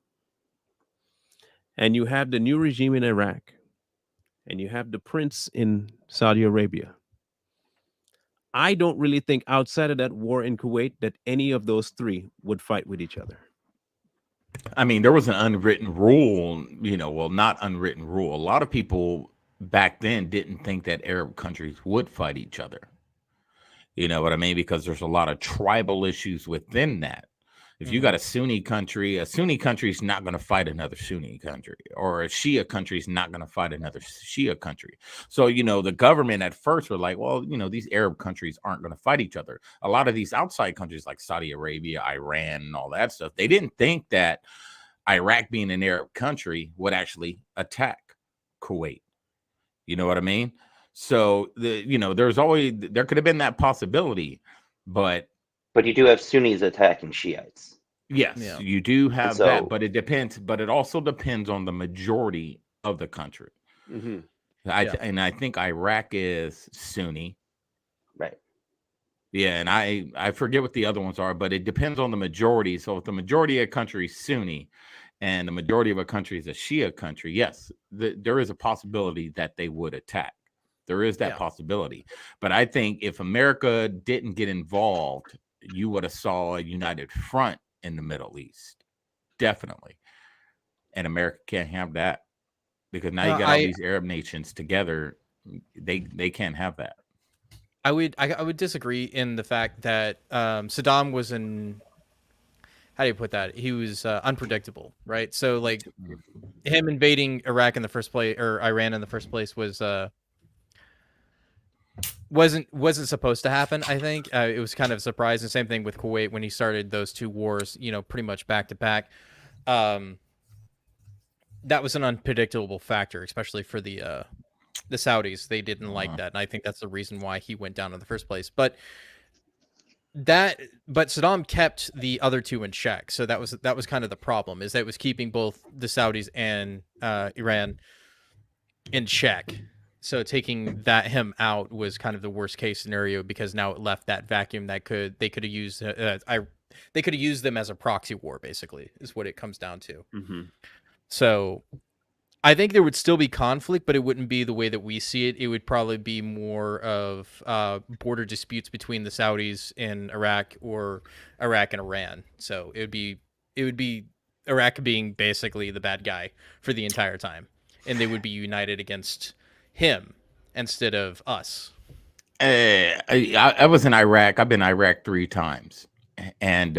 and you have the new regime in Iraq, and you have the prince in Saudi Arabia, I don't really think outside of that war in Kuwait that any of those three would fight with each other. I mean, there was an unwritten rule, not unwritten rule. A lot of people back then didn't think that Arab countries would fight each other. You know what I mean? Because there's a lot of tribal issues within that. If you got a Sunni country is not going to fight another Sunni country, or a Shia country is not going to fight another Shia country. So, the government at first were like, well, these Arab countries aren't going to fight each other. A lot of these outside countries like Saudi Arabia, Iran, and all that stuff, they didn't think that Iraq, being an Arab country, would actually attack Kuwait. You know what I mean? So, there could have been that possibility, but you do have Sunnis attacking Shiites. Yes, you do have that, but it depends. But it also depends on the majority of the country. Mm-hmm. I think Iraq is Sunni, right? Yeah, and I forget what the other ones are, but it depends on the majority. So if the majority of a country is Sunni, and the majority of a country is a Shia country, yes, there is a possibility that they would attack. There is that Yeah. possibility. But I think if America didn't get involved, you would have saw a united front in the Middle East. Definitely. And America can't have that, because now you got all I these Arab nations together. They can't have that. I would disagree in the fact that Saddam was how do you put that? He was unpredictable, right? So like him invading Iraq in the first place, or Iran in the first place, wasn't supposed to happen. I think it was kind of a surprise. And same thing with Kuwait when he started those two wars, pretty much back to back. That was an unpredictable factor, especially for the Saudis. They didn't like that, and I think that's the reason why he went down in the first place. But Saddam kept the other two in check, so that was kind of the problem, is that it was keeping both the Saudis and Iran in check. So taking him out was kind of the worst case scenario, because now it left that vacuum that they could have used they could have used them as a proxy war, basically, is what it comes down to. Mm-hmm. So I think there would still be conflict, but it wouldn't be the way that we see it. It would probably be more of border disputes between the Saudis and Iraq, or Iraq and Iran. So it would be Iraq being basically the bad guy for the entire time, and they would be united against him instead of us. I was in Iraq. I've been in Iraq 3 times, and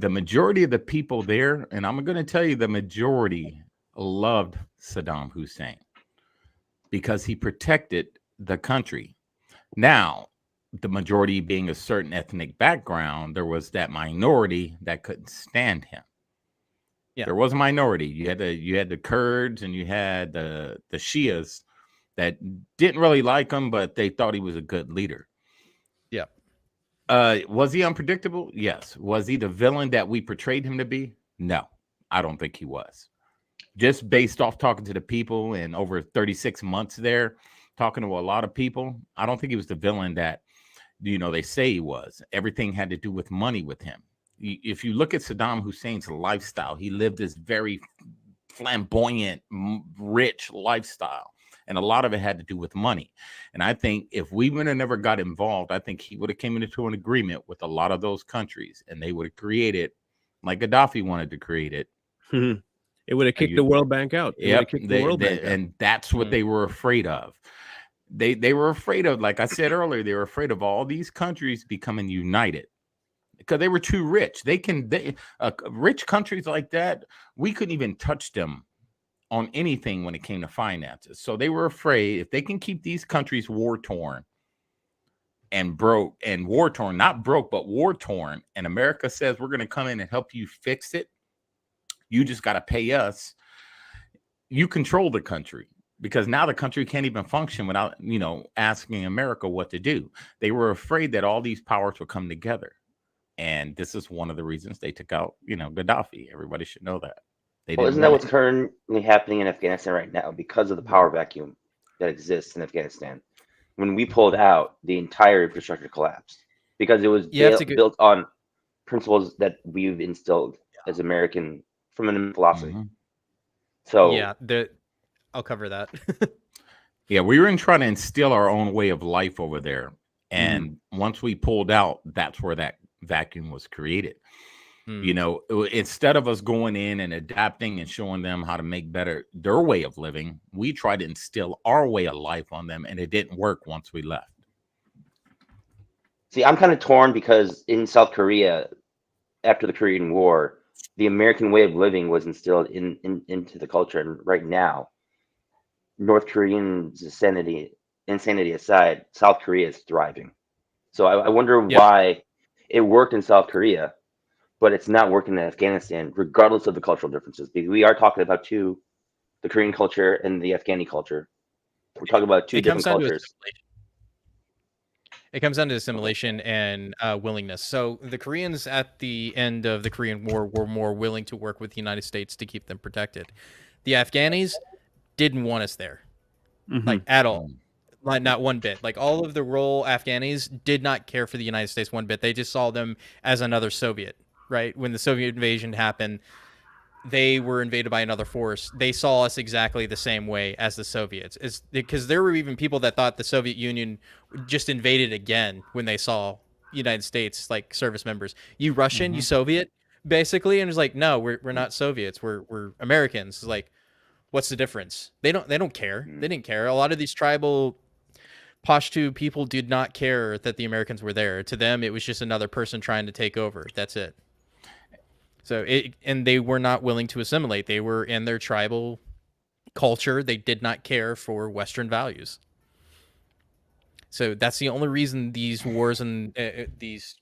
the majority of the people there, and I'm going to tell you, the majority loved Saddam Hussein because he protected the country. Now, the majority being a certain ethnic background, there was that minority that couldn't stand him. Yeah. There was a minority. You had the Kurds, and you had the Shias that didn't really like him, but they thought he was a good leader. Yeah. Was he unpredictable? Yes. Was he the villain that we portrayed him to be? No, I don't think he was. Just based off talking to the people, and over 36 months there, talking to a lot of people, I don't think he was the villain that, they say he was. Everything had to do with money with him. If you look at Saddam Hussein's lifestyle, he lived this very flamboyant, rich lifestyle. And a lot of it had to do with money. And I think if we would have never got involved, I think he would have came into an agreement with a lot of those countries, and they would have created, like Gaddafi wanted to create it. It would have kicked the World Bank out. And that's what they were afraid of. They were afraid of, like I said earlier, they were afraid of all these countries becoming united, because they were too rich. Rich countries like that, we couldn't even touch them on anything when it came to finances. So they were afraid, if they can keep these countries war-torn and broke, and war-torn, not broke, but war-torn, and America says, we're going to come in and help you fix it, you just got to pay us, you control the country, because now the country can't even function without, asking America what to do. They were afraid that all these powers would come together. And this is one of the reasons they took out, Gaddafi. Everybody should know that. Isn't that what's currently happening in Afghanistan right now, because of the power vacuum that exists in Afghanistan? When we pulled out, the entire infrastructure collapsed, because it was built on principles that we've instilled as American from an philosophy. Mm-hmm. So yeah, I'll cover that. Yeah, we were trying to instill our own way of life over there. And once we pulled out, that's where that vacuum was created. Instead of us going in and adapting and showing them how to make better their way of living, we tried to instill our way of life on them, and it didn't work once we left. See, I'm kind of torn, because in South Korea, after the Korean War, the American way of living was instilled into the culture. And right now, North Korean insanity aside, South Korea is thriving. So I wonder why it worked in South Korea, but it's not working in Afghanistan, regardless of the cultural differences. Because we are talking about the Korean culture and the Afghani culture. We're talking about two different cultures. It comes down to assimilation and willingness. So the Koreans at the end of the Korean War were more willing to work with the United States to keep them protected. The Afghanis didn't want us there, like at all. Like not one bit. Like all of the rural Afghanis did not care for the United States one bit. They just saw them as another Soviet, right? When the Soviet invasion happened, they were invaded by another force, they saw us exactly the same way as the Soviets. Is because there were even people that thought the Soviet Union just invaded again when they saw United States like service members. You Russian, you Soviet, basically, and it's like, no, we're not Soviets. We're Americans. It's like, what's the difference? They don't care. They didn't care. A lot of these tribal Pashto people did not care that the Americans were there. To them, it was just another person trying to take over. That's it. So and they were not willing to assimilate. They were in their tribal culture. They did not care for Western values. So that's the only reason these wars and these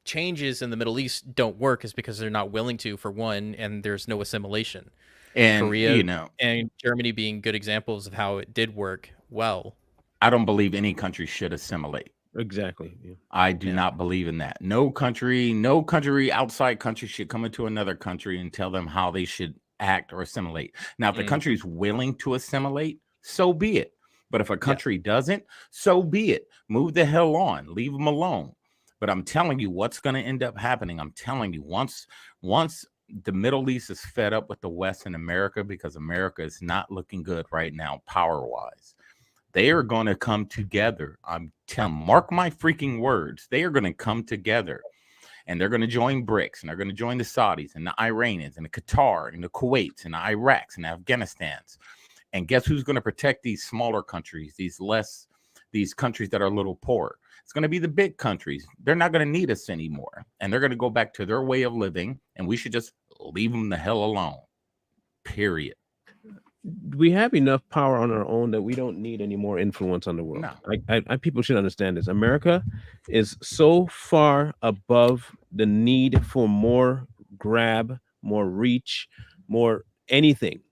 changes in the Middle East don't work, is because they're not willing to, for one, and there's no assimilation. And Korea and Germany being good examples of how it did work well. I don't believe any country should assimilate. Exactly. Yeah. I do not believe in that. No country, outside country should come into another country and tell them how they should act or assimilate. Now, if the country is willing to assimilate, so be it. But if a country doesn't, so be it. Move the hell on. Leave them alone. But I'm telling you what's going to end up happening. I'm telling you, once the Middle East is fed up with the West and America, because America is not looking good right now, power-wise, they are going to come together. I'm telling, mark my freaking words. They are going to come together, and they're going to join BRICS, and they're going to join the Saudis and the Iranians and the Qatar and the Kuwaits and the Iraqs and the Afghanistans. And guess who's going to protect these smaller countries, these countries that are a little poorer? It's going to be the big countries. They're not going to need us anymore, and they're going to go back to their way of living, and we should just leave them the hell alone. Period. We have enough power on our own that we don't need any more influence on the world. No. People should understand this. America is so far above the need for more grab, more reach, more anything.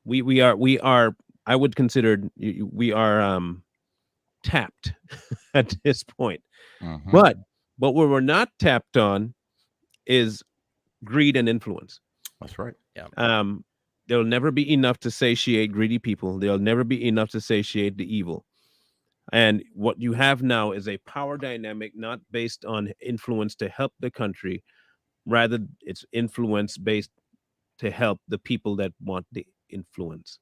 We are. I would consider we are tapped at this point. But what we're not tapped on is greed and influence. That's right. Yeah. There'll never be enough to satiate greedy people. There'll never be enough to satiate the evil. And what you have now is a power dynamic not based on influence to help the country. Rather, it's influence based to help the people that want the influence.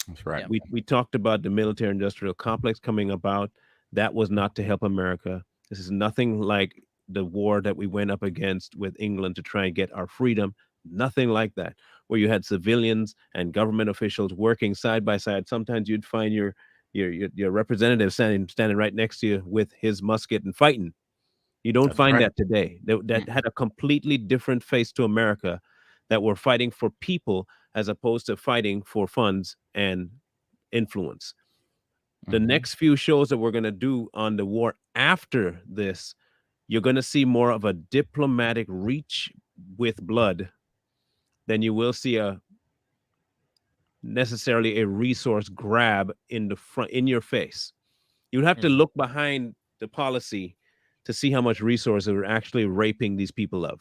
That's right. We talked about the military industrial complex coming about. That was not to help America. This is nothing like the war that we went up against with England to try and get our freedom. Nothing like that, where you had civilians and government officials working side by side. Sometimes you'd find your representative standing right next to you with his musket and fighting. You don't find that today. That had a completely different face to America, that were fighting for people as opposed to fighting for funds and influence. The next few shows that we're going to do on the war after this, you're going to see more of a diplomatic reach with blood than you will see necessarily a resource grab in the front, in your face. You'd have to look behind the policy to see how much resources we're actually raping these people of.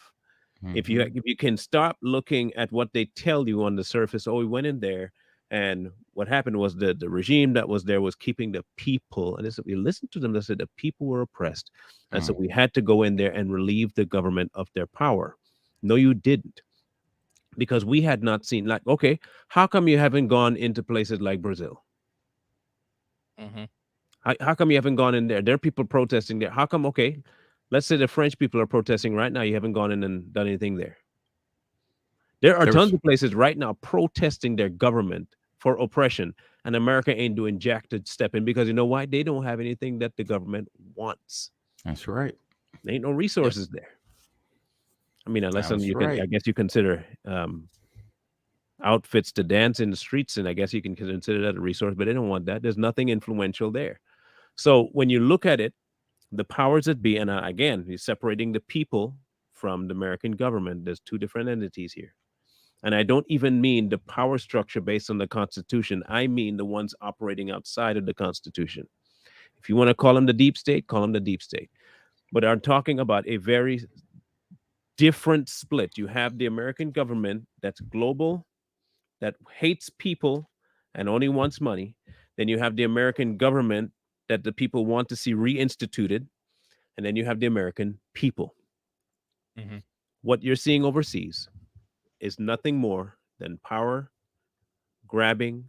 If you can stop looking at what they tell you on the surface, oh, we went in there, and what happened was the regime that was there was keeping the people, and we listened to them. They said the people were oppressed, and so we had to go in there and relieve the government of their power. No, you didn't, because we had not seen, like, okay, how come you haven't gone into places like Brazil? How come you haven't gone in there? There are people protesting there. How come? Okay, let's say the French people are protesting right now. You haven't gone in and done anything there. There are tons of places right now protesting their government for oppression, and America ain't doing jack to step in, because you know why? They don't have anything that the government wants. That's right. There ain't no resources there. I mean, unless you can, I guess you consider outfits to dance in the streets, and I guess you can consider that a resource, but they don't want that. There's nothing influential there. So when you look at it, the powers that be, and again, he's separating the people from the American government. There's two different entities here. And I don't even mean the power structure based on the Constitution. I mean the ones operating outside of the Constitution. If you want to call them the deep state, call them the deep state. But I'm talking about a very different split. You have the American government that's global, that hates people and only wants money. Then you have the American government that the people want to see reinstituted. And then you have the American people. What you're seeing overseas is nothing more than power grabbing,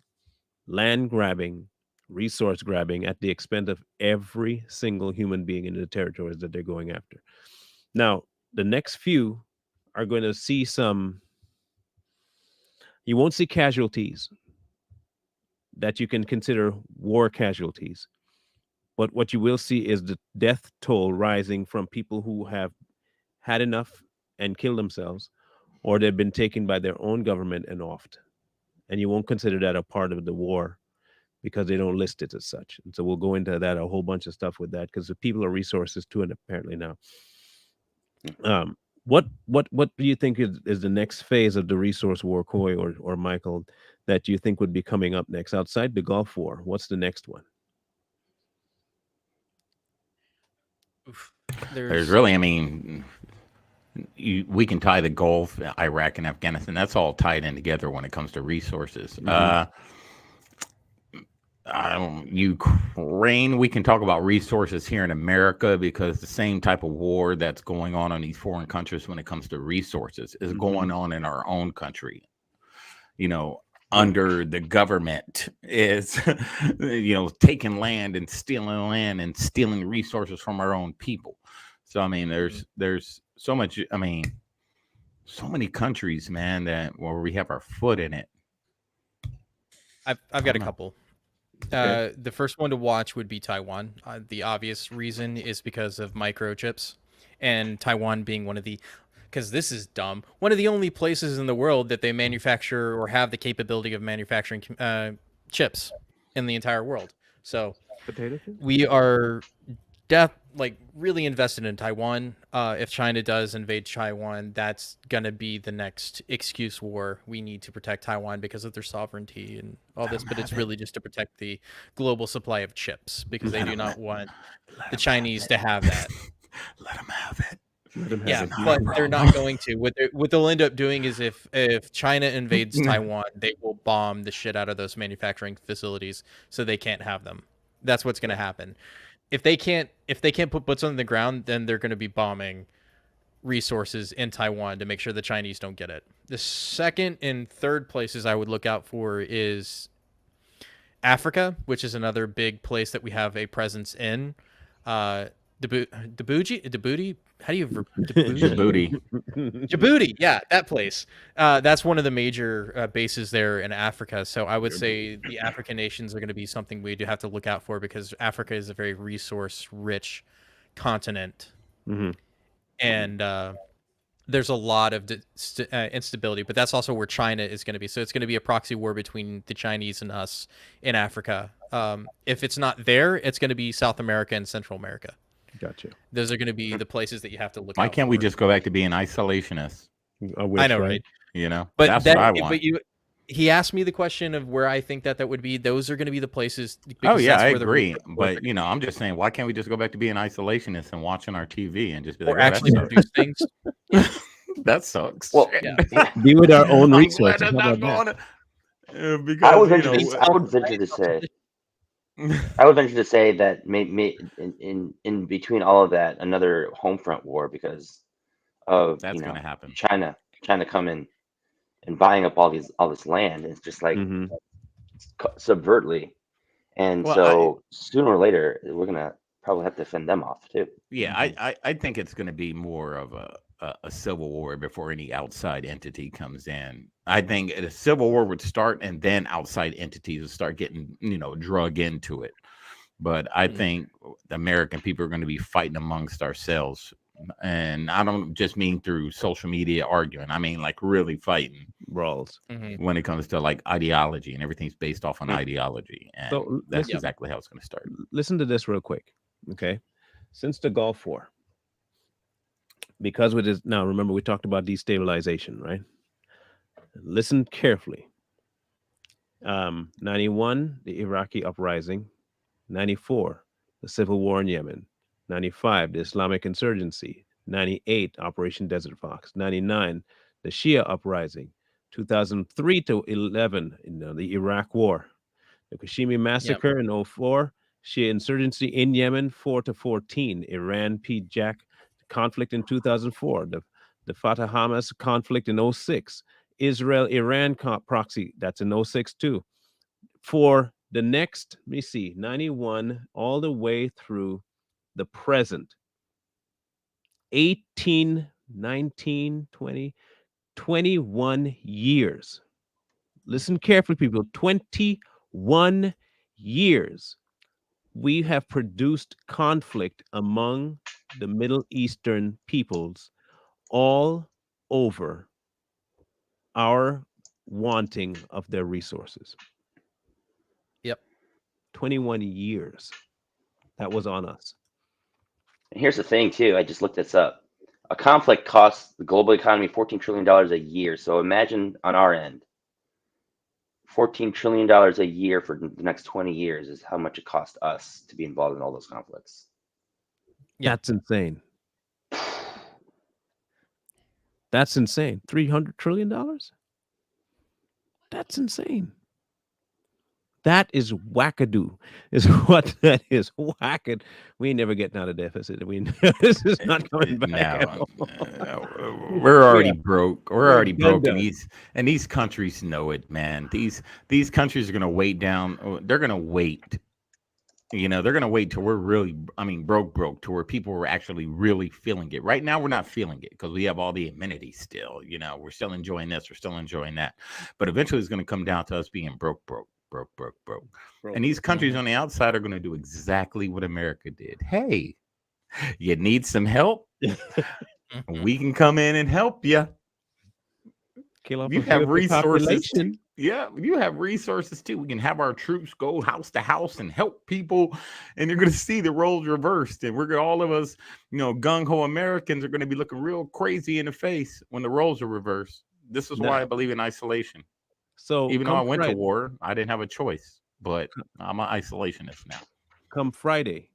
land grabbing, resource grabbing at the expense of every single human being in the territories that they're going after. Now, the next few are going to see some, you won't see casualties that you can consider war casualties. But what you will see is the death toll rising from people who have had enough and killed themselves, or they've been taken by their own government and offed. And you won't consider that a part of the war because they don't list it as such. And so we'll go into that, a whole bunch of stuff with that, because the people are resources too, and apparently now. What do you think is the next phase of the resource war, Coy or Michael, that you think would be coming up next outside the Gulf War? What's the next one? Oof. There's really, I mean, we can tie the Gulf, Iraq, and Afghanistan. That's all tied in together when it comes to resources. Ukraine, we can talk about resources here in America because the same type of war that's going on in these foreign countries when it comes to resources is going on in our own country. You know, under the government is, taking land and stealing resources from our own people. So, I mean, there's so much, I mean, so many countries, man, where we have our foot in it. I've got a couple. Okay. The first one to watch would be Taiwan. The obvious reason is because of microchips, and Taiwan being one of the, because this is dumb, one of the only places in the world that they manufacture or have the capability of manufacturing chips in the entire world. So Potato chips? we are really invested in Taiwan. If China does invade Taiwan, that's gonna be the next excuse war. We need to protect Taiwan because of their sovereignty and all this, but it's really just to protect the global supply of chips because they do not want the Chinese to have that. Let them have it. Yeah, but they're not going to. What they'll end up doing is if China invades Taiwan, they will bomb the shit out of those manufacturing facilities so they can't have them. That's what's going to happen. If they can't put boots on the ground, then they're going to be bombing resources in Taiwan to make sure the Chinese don't get it. The second and third places I would look out for is Africa, which is another big place that we have a presence in. Djibouti? How do you Djibouti? Djibouti, yeah, that place. That's one of the major bases there in Africa. So I would say the African nations are going to be something we do have to look out for because Africa is a very resource-rich continent, and there's a lot of instability. But that's also where China is going to be. So it's going to be a proxy war between the Chinese and us in Africa. If it's not there, it's going to be South America and Central America. Gotcha. Those are going to be the places that you have to look. Why can't we just go back to being isolationists? I know, right? You know, but that's what I want. He asked me the question of where I think that would be. Those are going to be the places. Oh yeah, I agree. But I'm just saying, why can't we just go back to being isolationists and watching our TV and just be like, or actually produce things? That sucks. Well, be with our own resources. Because I would venture to say. I would venture to say that in between all of that, another home front war because of that's going to happen. China coming and buying up all this land. It's just like subvertly, and so sooner or later we're gonna probably have to fend them off too. Yeah, I think it's going to be more of a civil war before any outside entity comes in. I think a civil war would start and then outside entities would start getting, drug into it. But I think the American people are going to be fighting amongst ourselves. And I don't just mean through social media arguing. I mean, like really fighting brawls when it comes to like ideology and everything's based off on ideology. And So that's exactly how it's going to start. listen to this real quick. Okay. Since the Gulf War, because with this, now remember we talked about destabilization, right? Listen carefully. 91, the Iraqi uprising. 94, the civil war in Yemen. 95, the Islamic insurgency. 98, Operation Desert Fox. 99, the Shia uprising. 2003 to 11, the Iraq War. The Kashmir massacre in 04, Shia insurgency in Yemen. 4 to 14, Iran PJAK conflict in 2004. The Fatah Hamas conflict in 06. Israel-Iran proxy, that's in '06 too. For the next, let me see, 91 all the way through the present, 18, 19, 20, 21 years. Listen carefully, people. 21 years we have produced conflict among the Middle Eastern peoples, all over our wanting of their resources. Yep. 21 years. That was on us. And here's the thing, too. I just looked this up. A conflict costs the global economy $14 trillion a year. So imagine on our end, $14 trillion a year for the next 20 years is how much it cost us to be involved in all those conflicts. Yeah. That's insane. That's insane. $300 trillion? That's insane. That is wackadoo, is what that is. Wackad. We ain't never getting out of deficit. This is not coming back at all. We're already Yeah. broke. We're We're already broke, done. and these countries know it, man. These countries are gonna wait down. They're gonna wait. They're gonna wait till we're really, broke to where people are actually really feeling it. Right now, we're not feeling it because we have all the amenities still. We're still enjoying this, we're still enjoying that. But eventually, it's gonna come down to us being broke. And these countries on the outside are gonna do exactly what America did. Hey, you need some help? We can come in and help you. Kill off You a few have of the resources too. population. Yeah, you have resources too. We can have our troops go house to house and help people, and you're going to see the roles reversed. And all of us, gung ho Americans are going to be looking real crazy in the face when the roles are reversed. This is why I believe in isolation. So Even though I went to Friday, war, I didn't have a choice. But I'm an isolationist now. come Friday,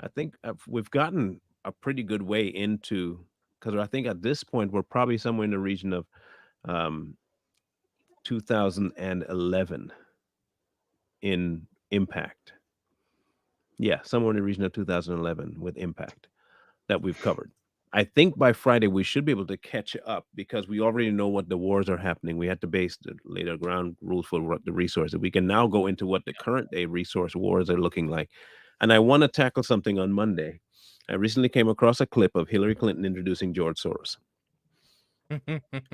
I think we've gotten a pretty good way into, because I think at this point we're probably somewhere in the region of 2011 in impact. Yeah, somewhere in the region of 2011 with impact that we've covered. I think by Friday we should be able to catch up because we already know what the wars are happening. We had to lay the ground rules for what the resources. We can now go into what the current day resource wars are looking like. And I want to tackle something on Monday. I recently came across a clip of Hillary Clinton introducing George Soros.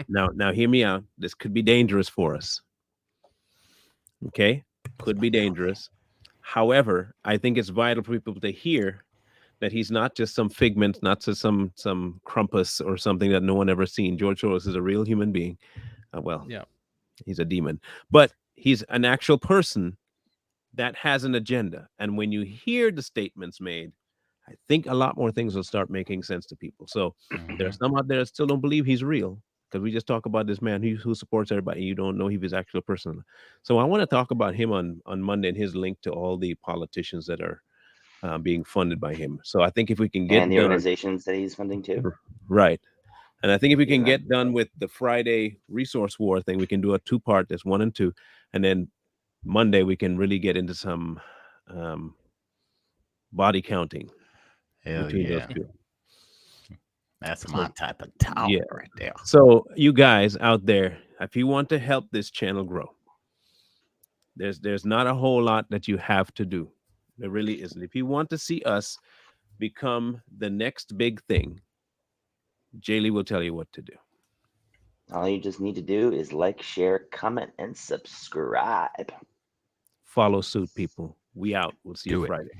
Now hear me out. This could be dangerous for us. Okay? Could be dangerous. However, I think it's vital for people to hear that he's not just some figment, not just some crumpus or something that no one ever seen. George Soros is a real human being. Yeah. He's a demon, but he's an actual person that has an agenda. And when you hear the statements made, I think a lot more things will start making sense to people. So there's some out there that still don't believe he's real because we just talk about this man who supports everybody. You don't know if he's actually a person. So I want to talk about him on Monday and his link to all the politicians that are being funded by him. So I think if we can get and the done, organizations that he's funding too. right. And I think if we can Yeah. get done with the Friday resource war thing, we can do a 2-part. There's 1 and 2, and then Monday we can really get into some body counting between those two. That's my type of talk right there. So you guys out there, if you want to help this channel grow, there's not a whole lot that you have to do. There really isn't. If you want to see us become the next big thing, Jaylee will tell you what to do. All you just need to do is like, share, comment, and subscribe. Follow suit, people. We out. We'll see you Friday.